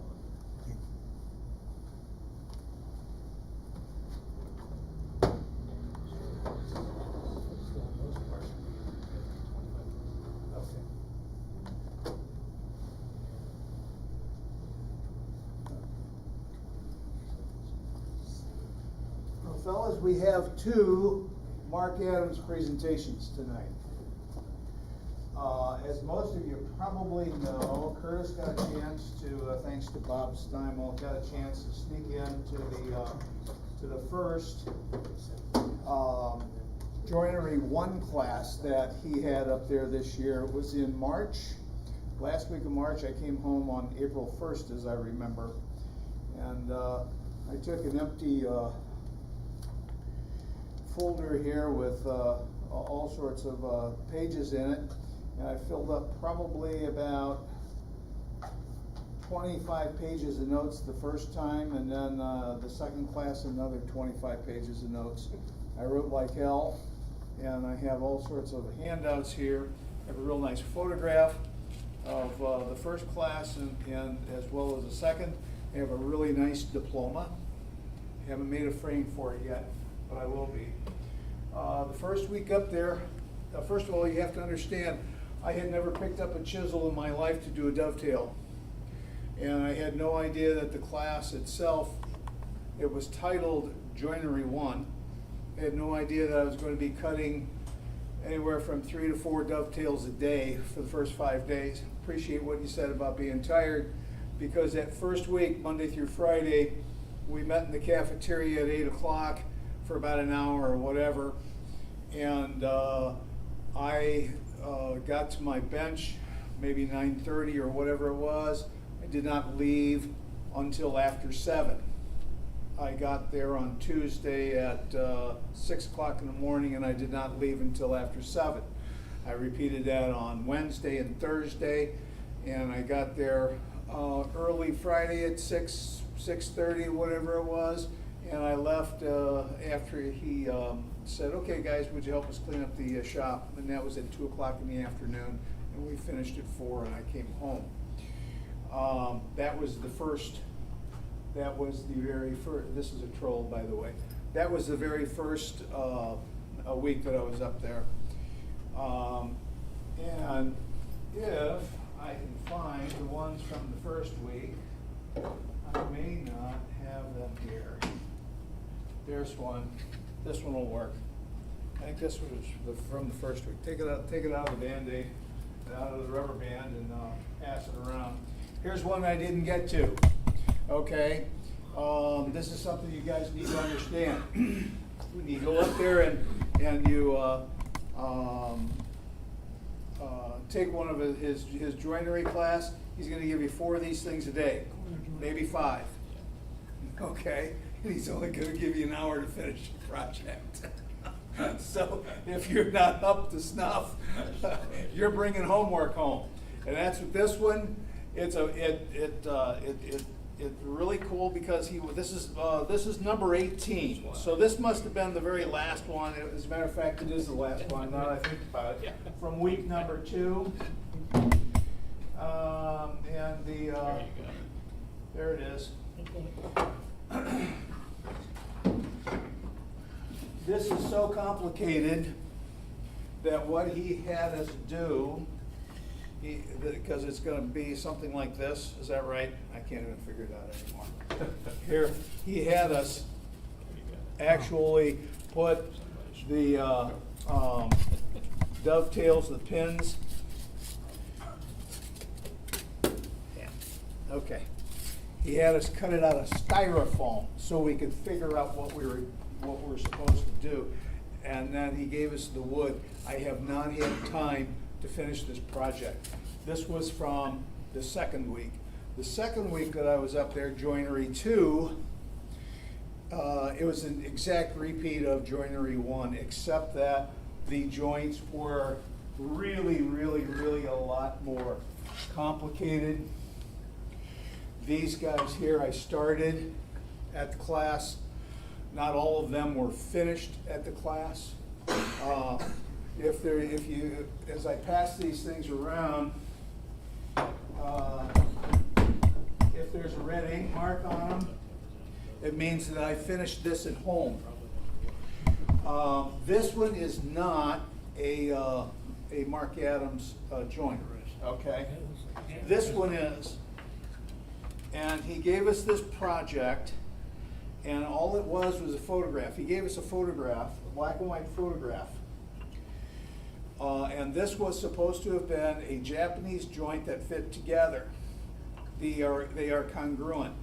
Well, fellas, we have two Mark Adams presentations tonight. As most of you probably know, Curtis got a chance to, thanks to Bob Steinmal, got a chance to sneak into the first Joinery 1 class that he had up there this year. It was in March. Last week of March. I came home on April 1st, as I remember. And I took an empty folder here with all sorts of pages in it, and I filled up probably about 25 pages of notes the first time, and then the second class another 25 pages of notes. I wrote like hell, and I have all sorts of handouts here. I have a real nice photograph of the first class and as well as the second. I have a really nice diploma. I haven't made a frame for it yet, but I will be. The first week up there, first of all, you have to understand, I had never picked up a chisel in my life to do a dovetail. And I had no idea that the class itself It was titled Joinery 1. I had no idea that I was going to be cutting anywhere from 3 to 4 dovetails a day for the first 5 days. Appreciate what you said about being tired, because that first week, Monday through Friday, we met in the cafeteria at 8 o'clock for about an hour or whatever. And I got to my bench maybe 9:30 or whatever it was. I did not leave until after 7. I got there on Tuesday at 6 o'clock in the morning, and I did not leave until after 7. I repeated that on Wednesday and Thursday, and I got there early Friday at 6:30, whatever it was, and I left after he said, "Okay, guys, would you help us clean up the shop?" And that was at 2 o'clock in the afternoon, and we finished at 4, and I came home. That was the very first, this is a troll, by the way. That was the very first a week that I was up there. And if I can find the ones from the first week, I may not have them here. There's one. This one will work. I think this was from the first week. Take it out of the Band-Aid, out of the rubber band, and pass it around. Here's one I didn't get to. Okay, this is something you guys need to understand. When you go up there and you take one of his joinery class, he's going to give you 4 of these things a day, maybe 5. Okay, and he's only going to give you an hour to finish the project. So if you're not up to snuff, you're bringing homework home, and that's what this one. It's really cool because this is number 18. So this must have been the very last one. As a matter of fact, it is the last one. Now that I think about it, from week number 2, and there it is. This is so complicated that what he had us do, because it's going to be something like this, is that right? I can't even figure it out anymore. Here, he had us actually put the dovetails, the pins. Okay. He had us cut it out of styrofoam so we could figure out what we were supposed to do. And then he gave us the wood. I have not had time to finish this project. This was from the second week. The second week that I was up there, Joinery 2, it was an exact repeat of Joinery 1, except that the joints were really, really, really a lot more complicated. These guys here, I started at the class. Not all of them were finished at the class. As I pass these things around, if there's a red ink mark on them, it means that I finished this at home. This one is not a Mark Adams joint, okay? This one is. And he gave us this project, and all it was a photograph. He gave us a photograph, a black and white photograph. And this was supposed to have been a Japanese joint that fit together. They are congruent.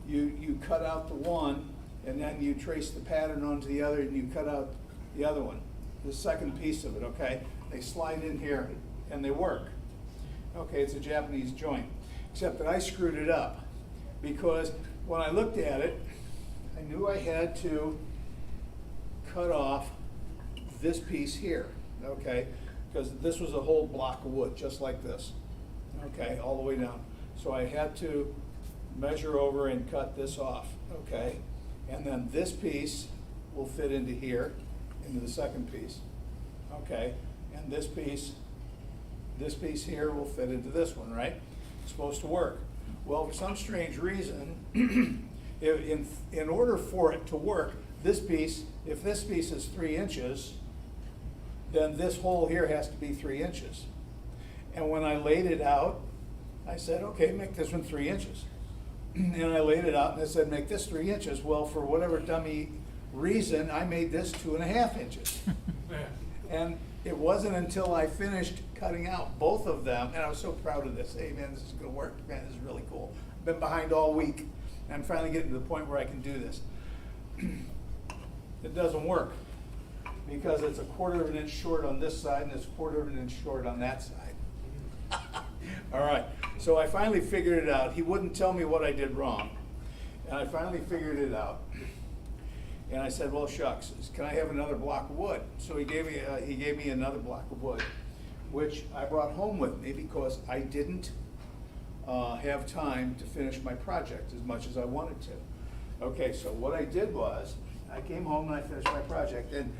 You cut out the one, and then you trace the pattern onto the other, and you cut out the other one, the second piece of it, okay? They slide in here, and they work. Okay, it's a Japanese joint, except that I screwed it up. Because when I looked at it, I knew I had to cut off this piece here, okay? Because this was a whole block of wood, just like this, okay, all the way down. So I had to measure over and cut this off, okay? And then this piece will fit into here, into the second piece, okay? And this piece here will fit into this one, right? It's supposed to work. Well, for some strange reason, in order for it to work, if this piece is 3 inches, then this hole here has to be 3 inches. And when I laid it out, I said, okay, make this one 3 inches. and I laid it out and it said, make this 3 inches. Well, for whatever dummy reason, I made this 2.5 inches. And it wasn't until I finished cutting out both of them, and I was so proud of this. Hey man, this is gonna work. Man, this is really cool. I've been behind all week. And I'm finally getting to the point where I can do this. It doesn't work because it's 1/4 of an inch short on this side and it's 1/4 of an inch short on that side. All right, so I finally figured it out. He wouldn't tell me what I did wrong. And I finally figured it out. And I said, well, shucks, can I have another block of wood? So he gave me another block of wood, which I brought home with me because I didn't have time to finish my project as much as I wanted to. Okay, so what I did was, I came home and I finished my project, and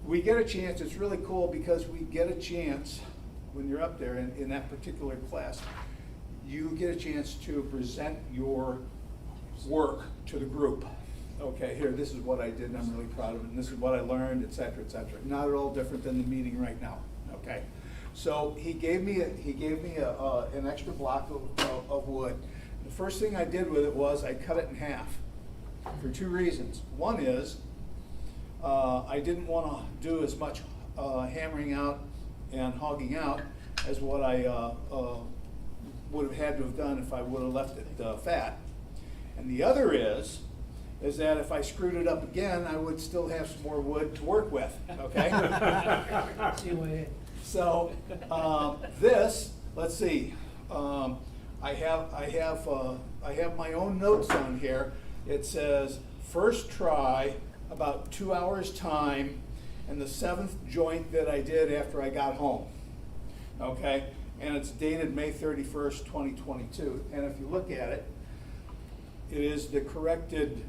we get a chance, it's really cool because we get a chance, when you're up there in that particular class, you get a chance to present your work to the group. Okay, here, this is what I did and I'm really proud of it, and this is what I learned, et cetera, et cetera. Not at all different than the meeting right now, okay? So he gave me an extra block of wood. The first thing I did with it was I cut it in half for 2 reasons. One is I didn't want to do as much hammering out and hogging out as what I would have had to have done if I would have left it fat. And the other is that if I screwed it up again, I would still have some more wood to work with, okay? So this, let's see, I have my own notes on here. It says, first try, about 2 hours time, and the 7th joint that I did after I got home, okay? And it's dated May 31st, 2022. And if you look at it, it is the corrected,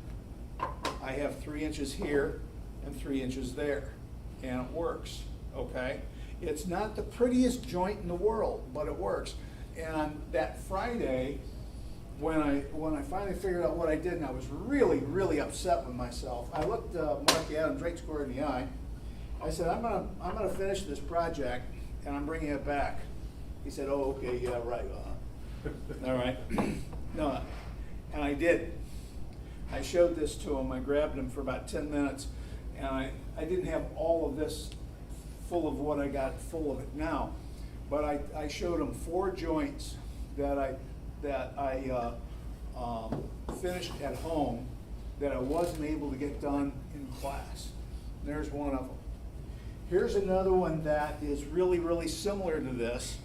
I have 3 inches here and 3 inches there, and it works, okay? It's not the prettiest joint in the world, but it works. And that Friday, when I finally figured out what I did, and I was really, really upset with myself, I looked Mark Adams right square in the eye. I said, I'm gonna finish this project, and I'm bringing it back. He said, oh, okay, yeah, right. All right. No, and I did. I showed this to him. I grabbed him for about 10 minutes, and I didn't have all of this full of what I got full of it now, but I showed him 4 joints that I finished at home that I wasn't able to get done in class. There's one of them. Here's another one that is really, really similar to this.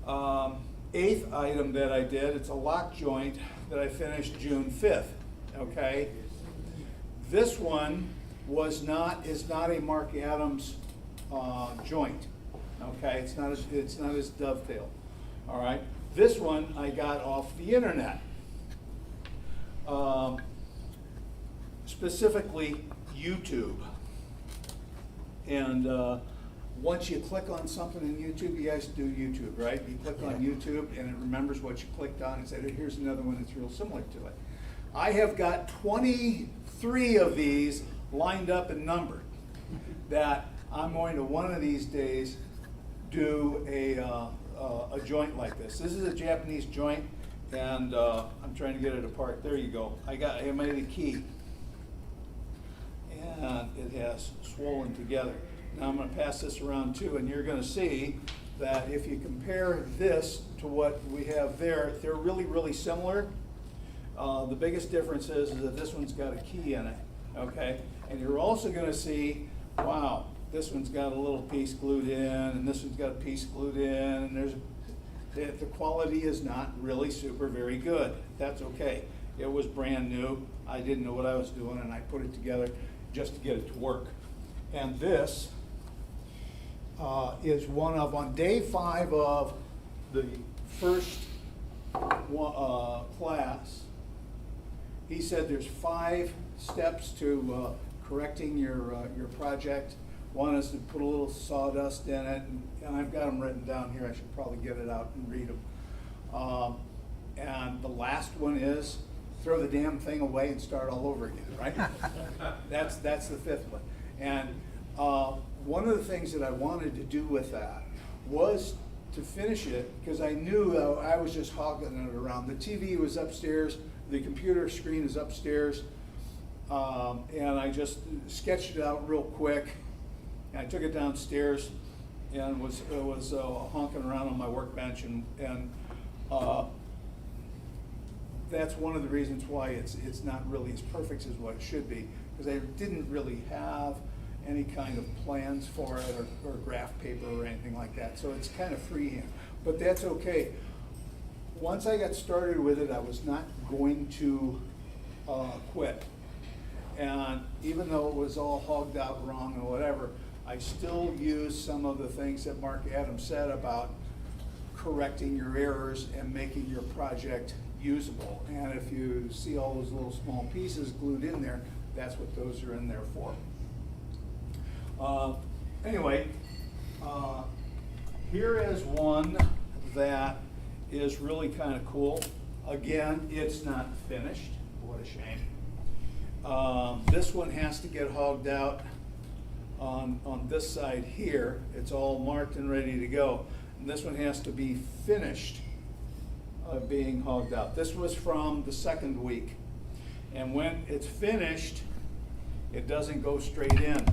8th item that I did, it's a lock joint that I finished June 5th, okay? This one is not a Mark Adams joint, okay? It's not his dovetail, all right? This one I got off the internet, specifically YouTube. And once you click on something in YouTube, you guys do YouTube, right? You click on YouTube and it remembers what you clicked on and said, here's another one that's real similar to it. I have got 23 of these lined up and numbered that I'm going to one of these days do a joint like this. This is a Japanese joint, and I'm trying to get it apart. There you go. I made a key, and it has swollen together. Now I'm going to pass this around too, and you're going to see that if you compare this to what we have there, they're really, really similar. The biggest difference is that this one's got a key in it, okay? And you're also going to see, wow, this one's got a little piece glued in, and this one's got a piece glued in, and the quality is not really super very good. That's okay. It was brand new. I didn't know what I was doing, and I put it together just to get it to work. And this is one of, on day 5 of the first class, he said there's 5 steps to correcting your project. One is to put a little sawdust in it, and I've got them written down here. I should probably get it out and read them. And the last one is throw the damn thing away and start all over again, right? That's the 5th one. And one of the things that I wanted to do with that was to finish it, because I knew I was just hogging it around. The TV was upstairs, the computer screen is upstairs, and I just sketched it out real quick. And I took it downstairs and was honking around on my workbench, and that's one of the reasons why it's not really as perfect as what it should be, because I didn't really have any kind of plans for it or graph paper or anything like that. So it's kind of freehand, but that's okay. Once I got started with it, I was not going to quit. And even though it was all hogged out wrong or whatever, I still used some of the things that Mark Adams said about correcting your errors and making your project usable. And if you see all those little small pieces glued in there, that's what those are in there for. Anyway, here is one that is really kind of cool. Again, it's not finished. What a shame. This one has to get hogged out on this side here. It's all marked and ready to go. And this one has to be finished being hogged out. This was from the second week. And when it's finished, it doesn't go straight in.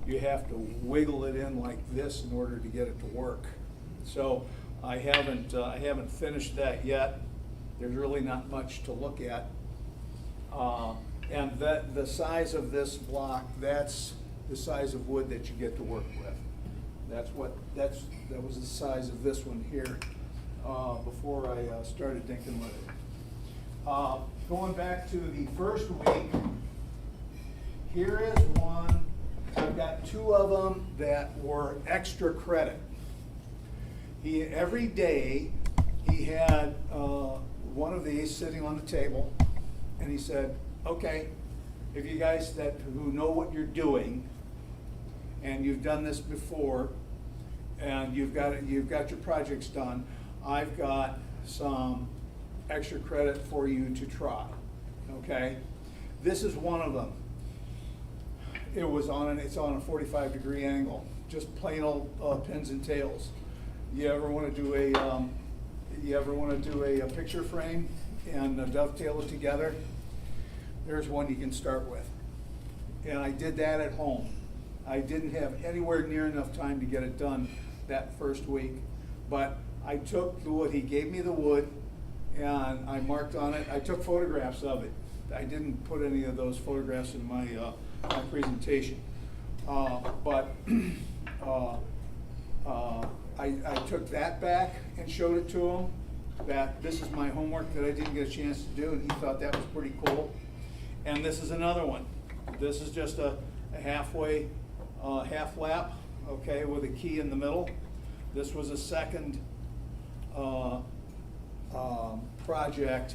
You have to wiggle it in like this in order to get it to work. So I haven't finished that yet. There's really not much to look at. And the size of this block, that's the size of wood that you get to work with. That was the size of this one here before I started thinking with it. Going back to the first week, here is one. I've got two of them that were extra credit. Every day he had one of these sitting on the table, and he said, okay, if you guys who know what you're doing, and you've done this before, and you've got your projects done, I've got some extra credit for you to try, okay? This is one of them. It's on a 45-degree angle, just plain old pins and tails. You ever want to do a picture frame and dovetail it together? There's one you can start with. And I did that at home. I didn't have anywhere near enough time to get it done that first week, but I took the wood. He gave me the wood, and I marked on it. I took photographs of it. I didn't put any of those photographs in my presentation, but I took that back and showed it to him, that this is my homework that I didn't get a chance to do, and he thought that was pretty cool. And this is another one. This is just a half lap, okay, with a key in the middle. This was a second project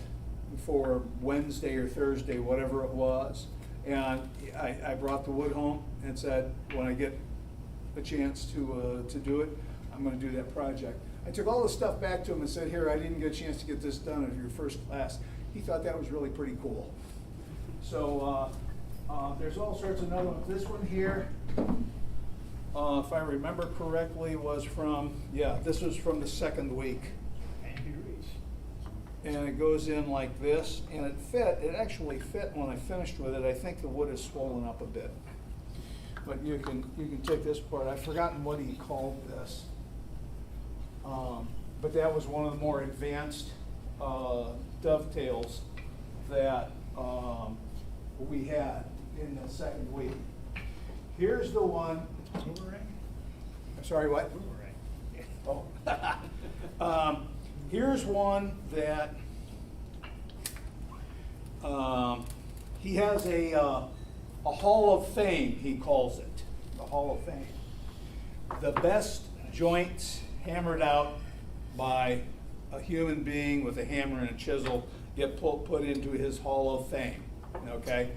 for Wednesday or Thursday, whatever it was. And I brought the wood home and said, when I get a chance to do it, I'm going to do that project. I took all the stuff back to him and said, here, I didn't get a chance to get this done in your first class. He thought that was really pretty cool. So there's all sorts of other ones. This one here, if I remember correctly, was from, this was from the second week. And it goes in like this, and it actually fit when I finished with it. I think the wood is swollen up a bit. But you can take this part. I've forgotten what he called this. But that was one of the more advanced dovetails that we had in the second week. Here's the one. Boomerang? Sorry, what? Boomerang. Oh. Here's one that he has a Hall of Fame, he calls it, the Hall of Fame. The best joints hammered out by a human being with a hammer and a chisel get put into his Hall of Fame, okay?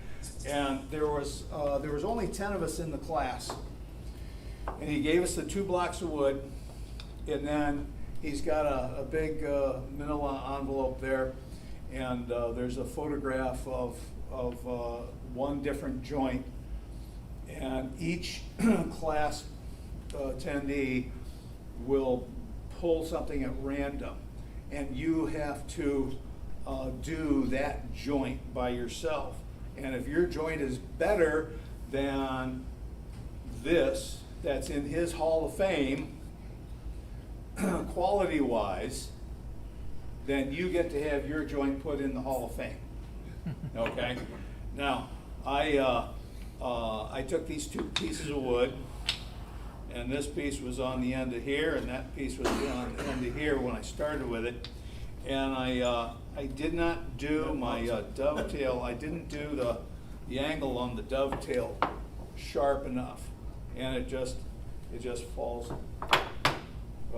And there was only 10 of us in the class, and he gave us the 2 blocks of wood, and then he's got a big manila envelope there, and there's a photograph of one different joint, and each class attendee will pull something at random, and you have to do that joint by yourself. And if your joint is better than this, that's in his Hall of Fame, quality-wise, then you get to have your joint put in the Hall of Fame. Okay? Now, I took these two pieces of wood, and this piece was on the end of here, and that piece was on the end of here when I started with it. And I did not do my dovetail. I didn't do the angle on the dovetail sharp enough, and it just falls.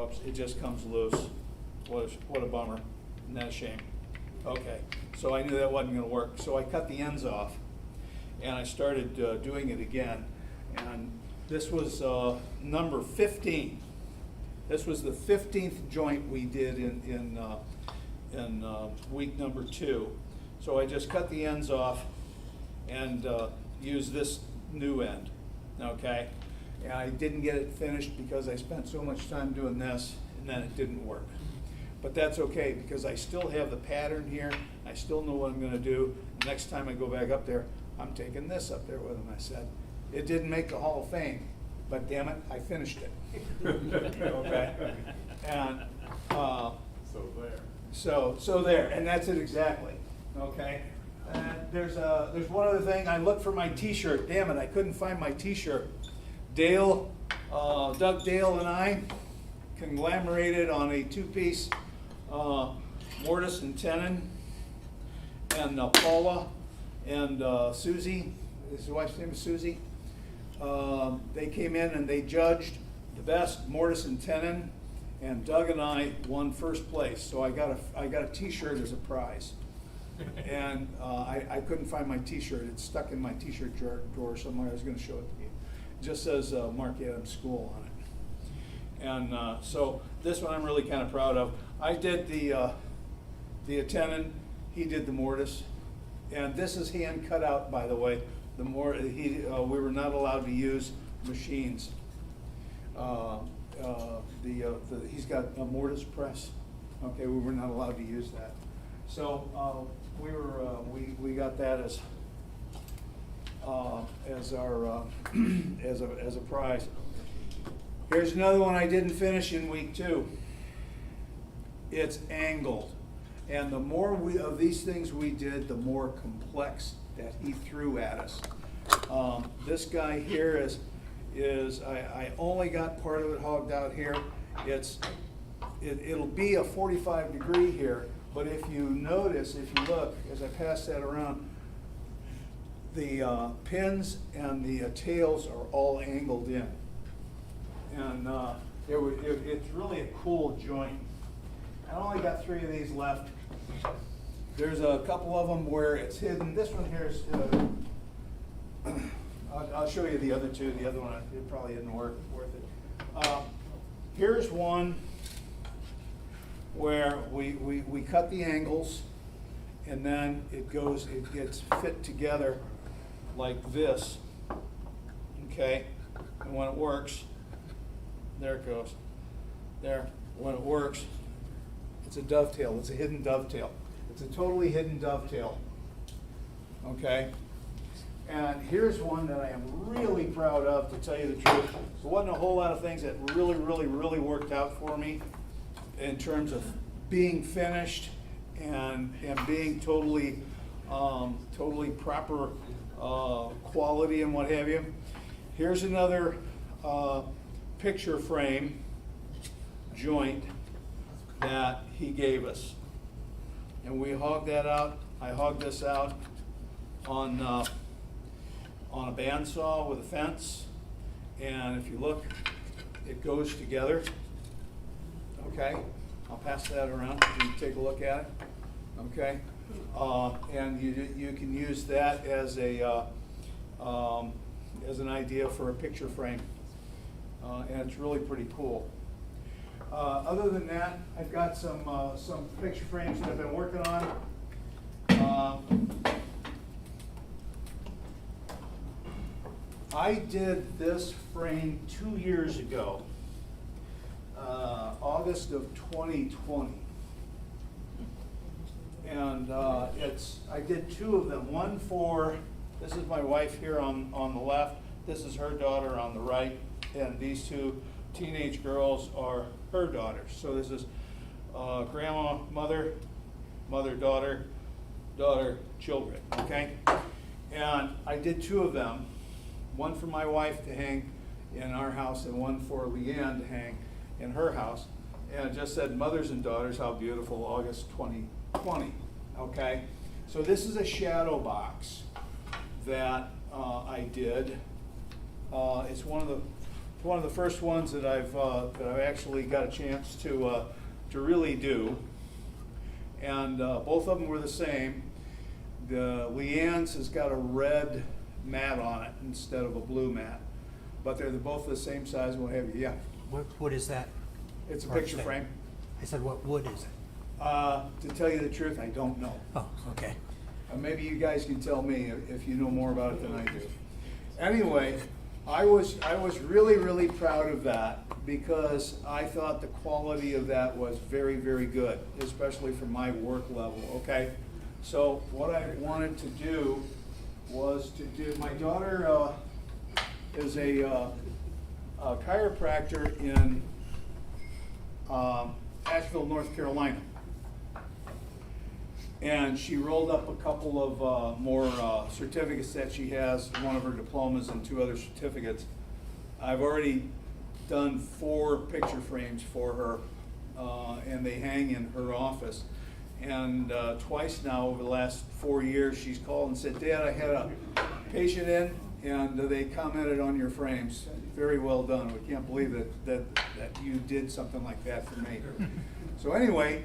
Oops! It just comes loose. What a bummer! Isn't that a shame? Okay, so I knew that wasn't going to work. So I cut the ends off, and I started doing it again. And this was number 15. This was the 15th joint we did in week number 2. So I just cut the ends off and used this new end, okay? And I didn't get it finished because I spent so much time doing this, and then it didn't work. But that's okay, because I still have the pattern here. I still know what I'm gonna do. Next time I go back up there, I'm taking this up there with him. I said, it didn't make the Hall of Fame, but damn it, I finished it. Okay? And so there, and that's it exactly. Okay? And there's one other thing. I looked for my T-shirt. Damn it, I couldn't find my T-shirt. Doug Dale and I conglomerated on a 2-piece mortise and tenon, and Paula and Susie, his wife's name is Susie. They came in and they judged the best mortise and tenon, and Doug and I won first place. So I got a T-shirt as a prize, and I couldn't find my T-shirt. It's stuck in my T-shirt drawer somewhere. I was going to show it to you. It just says Mark Adams School on it. And so this one I'm really kind of proud of. I did the tenon, he did the mortise, and this is hand cut out, by the way. We were not allowed to use machines. He's got a mortise press. Okay, we were not allowed to use that. So we got that as our as a prize. Here's another one I didn't finish in week 2. It's angled. And the more of these things we did, the more complex that he threw at us. This guy here is I only got part of it hogged out here. It'll be a 45 degree here, but if you notice, if you look, as I pass that around, the pins and the tails are all angled in. And it's really a cool joint. I only got 3 of these left. There's a couple of them where it's hidden. This one here is, I'll show you the other 2. The other one, it probably isn't worth it. Here's one where we cut the angles, and then it gets fit together like this, okay? And when it works, there it goes. There, when it works, it's a dovetail. It's a hidden dovetail. It's a totally hidden dovetail, okay? And here's one that I am really proud of, to tell you the truth. There wasn't a whole lot of things that really worked out for me in terms of being finished and being totally proper quality and what have you. Here's another picture frame joint that he gave us, and we hogged that out. I hogged this out on a bandsaw with a fence, and if you look, it goes together. Okay, I'll pass that around. You can take a look at it. Okay, and you can use that as an idea for a picture frame, and it's really pretty cool. Other than that, I've got some picture frames that I've been working on. I did this frame 2 years ago. August of 2020. And I did two of them. One for, this is my wife here on the left, this is her daughter on the right, and these two teenage girls are her daughters. So this is grandma, mother, mother, daughter, daughter, children, okay? And I did two of them, one for my wife to hang in our house and one for Leanne to hang in her house. And it just said, Mothers and Daughters, How Beautiful, August 2020, okay? So this is a shadow box that I did. It's one of the first ones that I've actually got a chance to really do. And both of them were the same. The Leanne's has got a red mat on it instead of a blue mat, but they're both the same size and what have you. Yeah, What wood is that? it's a Or picture say- frame. I said, what wood is it? To tell you the truth, I don't know. Oh, okay. Maybe you guys can tell me if you know more about it than I do. Anyway, I was really, really proud of that because I thought the quality of that was very, very good, especially for my work level, okay? So what I wanted to do was to do, my daughter is a chiropractor in Asheville, North Carolina. And she rolled up a couple of more certificates that she has, one of her diplomas and two other certificates. I've already done 4 picture frames for her, and they hang in her office. And twice now over the last 4 years, she's called and said, Dad, I had a patient in, and they commented on your frames. Very well done. We can't believe that you did something like that for me. So anyway,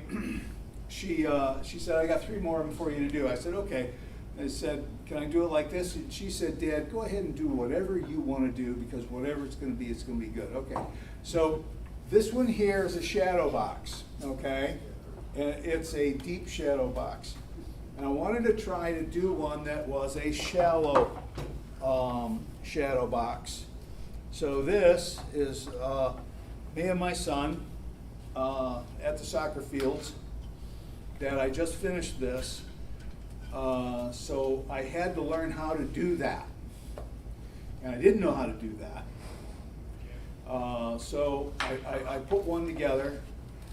she said, I got 3 more of them for you to do. I said, okay. I said, can I do it like this? And she said, Dad, go ahead and do whatever you want to do because whatever it's going to be good. Okay. So this one here is a shadow box, okay? And it's a deep shadow box. And I wanted to try to do one that was a shallow shadow box. So this is me and my son at the soccer fields. Dad, I just finished this. So I had to learn how to do that. And I didn't know how to do that. So I put one together,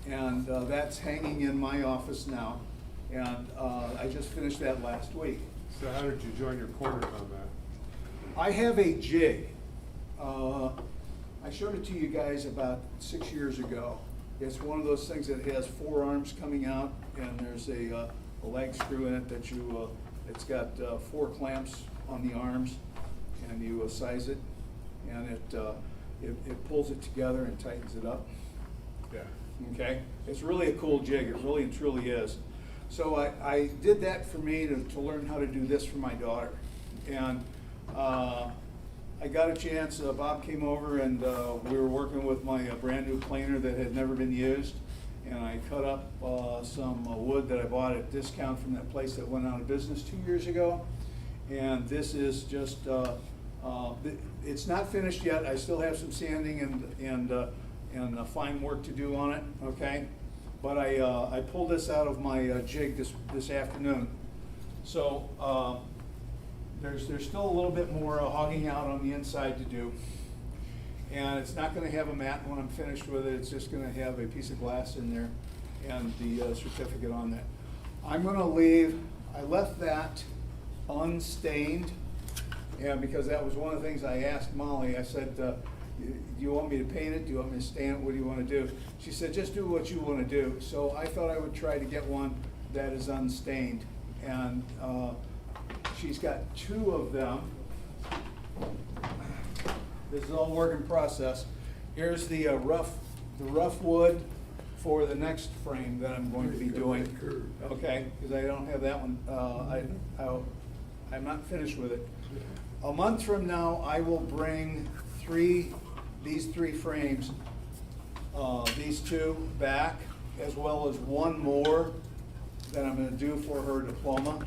and that's hanging in my office now. And I just finished that last week. So how did you join your corners on that? I have a jig. I showed it to you guys about 6 years ago. It's one of those things that has 4 arms coming out, and there's a leg screw in it that you, it's got 4 clamps on the arms, and you size it, and it pulls it together and tightens it up. Yeah. Okay? It's really a cool jig. It really and truly is. So I did that for me to learn how to do this for my daughter. And I got a chance, Bob came over and we were working with my brand new planer that had never been used. And I cut up some wood that I bought at discount from that place that went out of business 2 years ago. And this is just, it's not finished yet. I still have some sanding and fine work to do on it, okay? But I pulled this out of my jig this afternoon. So there's still a little bit more hogging out on the inside to do. And it's not going to have a mat when I'm finished with it. It's just going to have a piece of glass in there and the certificate on that. I'm going to leave, I left that unstained, and because that was one of the things I asked Molly. I said, do you want me to paint it? Do you want me to stain it? What do you want to do? She said, just do what you want to do. So I thought I would try to get one that is unstained. And she's got 2 of them. This is all work in process. Here's the rough wood for the next frame that I'm going to be doing. Okay, because I don't have that one. I'm not finished with it. A month from now, I will bring these 3 frames, these 2 back, as well as one more that I'm going to do for her diploma.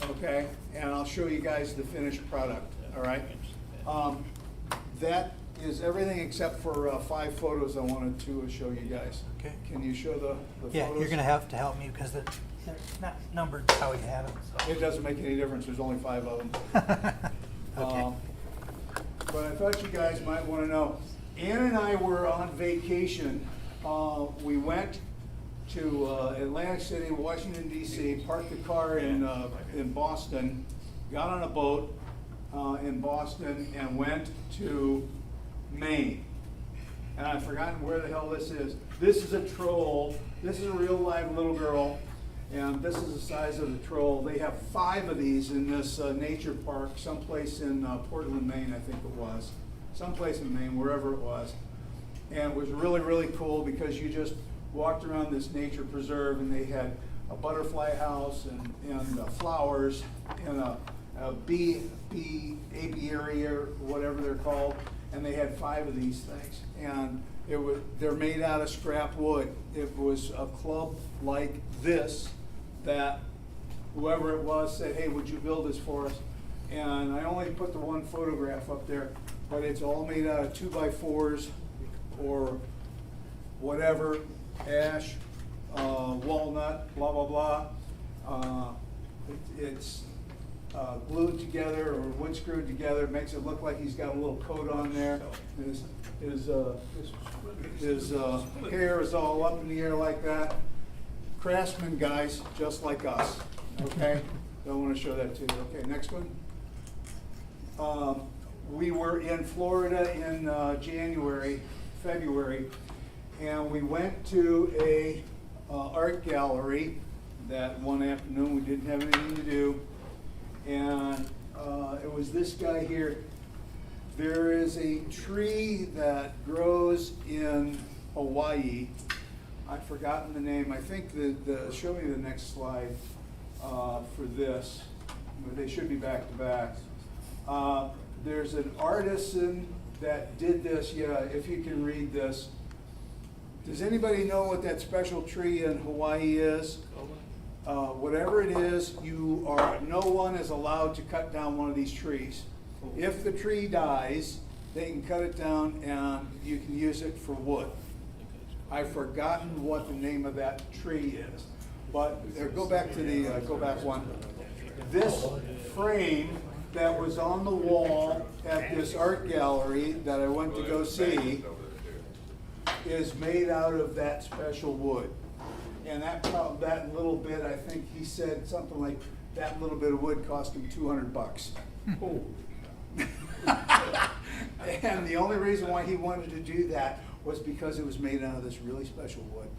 Okay, and I'll show you guys the finished product. All right. is everything except for 5 photos I wanted to show you guys. Okay. Can you show the photos? Yeah, you're gonna have to help me because they're not numbered how you have them, so. It doesn't make any difference, there's only 5 of them. Okay. But I thought you guys might want to know. Ann and I were on vacation. We went to Atlantic City, Washington DC, parked the car in Boston, got on a boat in Boston, and went to Maine. And I've forgotten where the hell this is. This is a troll. This is a real live little girl. And this is the size of the troll. They have 5 of these in this nature park, someplace in Portland, Maine, I think it was. Someplace in Maine, wherever it was. And it was really, really cool because you just walked around this nature preserve and they had a butterfly house and flowers and a bee apiary or whatever they're called. And they had 5 of these things. And they're made out of scrap wood. It was a club like this that whoever it was said, hey, would you build this for us? And I only put the one photograph up there, but it's all made out of 2x4s or whatever, ash, walnut, blah, blah, blah. It's glued together or wood screwed together. It makes it look like he's got a little coat on there. His hair is all up in the air like that. Craftsman guys, just like us, okay? Don't want to show that to you. Okay, next one. We were in Florida in February, and we went to a art gallery that one afternoon. We didn't have anything to do, and it was this guy here. There is a tree that grows in Hawaii. I've forgotten the name. I think show me the next slide for this. They should be back to back. There's an artisan that did this. Yeah, if you can read this. Does anybody know what that special tree in Hawaii is? Whatever it is, no one is allowed to cut down one of these trees. If the tree dies, they can cut it down and you can use it for wood. I've forgotten what the name of that tree is, but go back one. This frame that was on the wall at this art gallery that I went to go see is made out of that special wood. And that little bit, I think he said something like that little bit of wood cost him $200. And the only reason why he wanted to do that was because it was made out of this really special wood.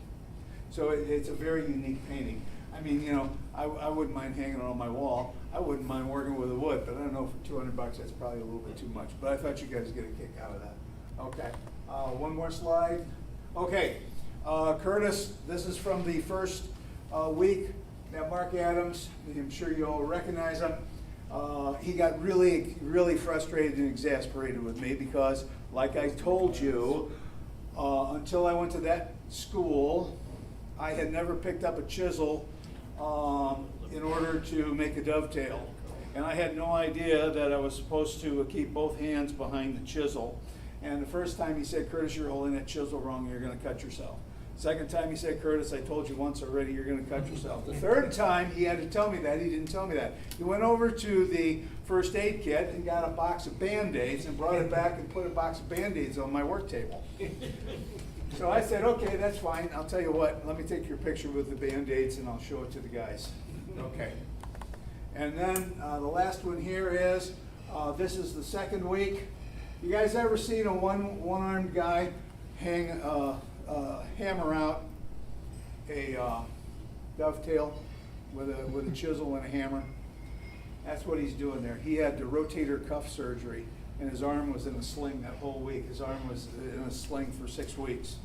So it's a very unique painting. I mean, I wouldn't mind hanging it on my wall. I wouldn't mind working with the wood, but I don't know, for $200 that's probably a little bit too much. But I thought you guys would get a kick out of that. Okay, one more slide. Okay, Curtis, this is from the first week at Mark Adams. I'm sure you all recognize him. He got really, really frustrated and exasperated with me because, like I told you, until I went to that school, I had never picked up a chisel in order to make a dovetail. And I had no idea that I was supposed to keep both hands behind the chisel. And the first time he said, Curtis, you're holding that chisel wrong, you're going to cut yourself. Second time he said, Curtis, I told you once already, you're going to cut yourself. The third time he had to tell me that, he didn't tell me that. He went over to the first aid kit and got a box of Band-Aids and brought it back and put a box of Band-Aids on my work table. So I said, okay, that's fine. I'll tell you what, let me take your picture with the Band-Aids and I'll show it to the guys. Okay. And then the last one here is, this is the second week. You guys ever seen a one-armed guy hammer out a dovetail with a chisel and a hammer? That's what he's doing there. He had the rotator cuff surgery, and his arm was in a sling that whole week. His arm was in a sling for 6 weeks.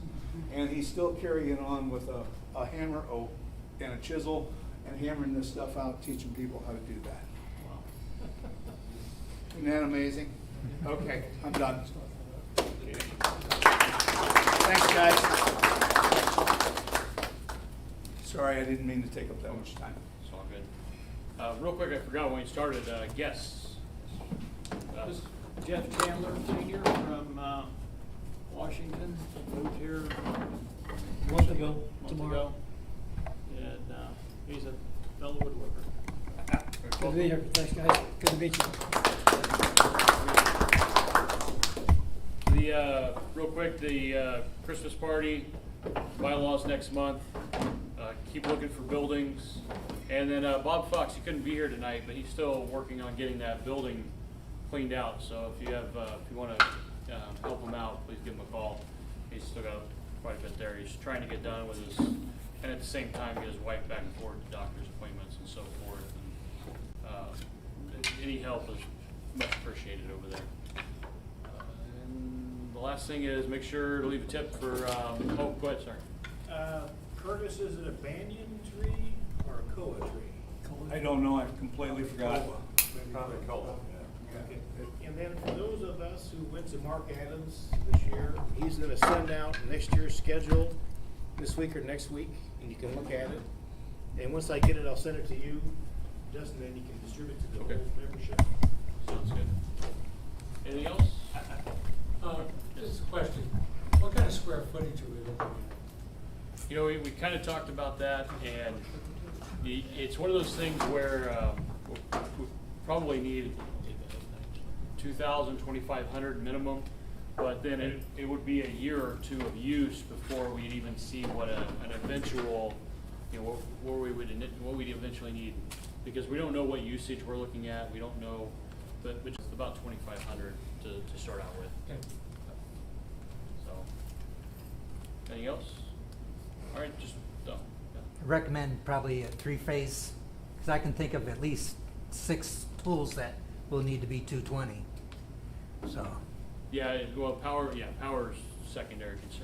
And he's still carrying on with a hammer and a chisel and hammering this stuff out, teaching people how to do that. Isn't that amazing? Okay, I'm done. Thanks, guys. Sorry, I didn't mean to take up that much time. It's all good. Real quick, I forgot when we started, guests. Jeff Chandler Senior from Washington, moved here A month ago, tomorrow. And he's a fellow woodworker. Good to be here. Thanks, guys. Good to meet you. Real quick, the Christmas party, bylaws next month. Keep looking for buildings. And then Bob Fox, he couldn't be here tonight, but he's still working on getting that building cleaned out. So if you want to help him out, please give him a call. He's still got quite a bit there. He's trying to get done with his, and at the same time get his wife back and forth to doctor's appointments and so forth. And any help is much appreciated over there. And the last thing is make sure to leave a tip for, oh, go ahead, sorry. Curtis, is it a banyan tree or a koa tree? I don't know, I completely forgot. Probably koa. Okay. And then for those of us who went to Mark Adams this year, he's gonna send out next year's schedule this week or next week, and you can look at it. And once I get it, I'll send it to you, Justin, then you can distribute to the Okay. whole membership. Sounds good. Anything else? Just a question. What kind of square footage are we looking at? You know, we kind of talked about that, and it's one of those things where we probably need 2,000, 2,500 minimum, but then it would be a year or two of use before we'd even see what an eventual, you know, what we'd eventually need, because we don't know what usage we're looking at. We don't know, but it's about 2,500 to start out with. Okay. So, anything else? All right, just, yeah. Recommend probably a three-phase, because I can think of at least 6 tools that will need to be 220. So, Yeah, power's secondary concern.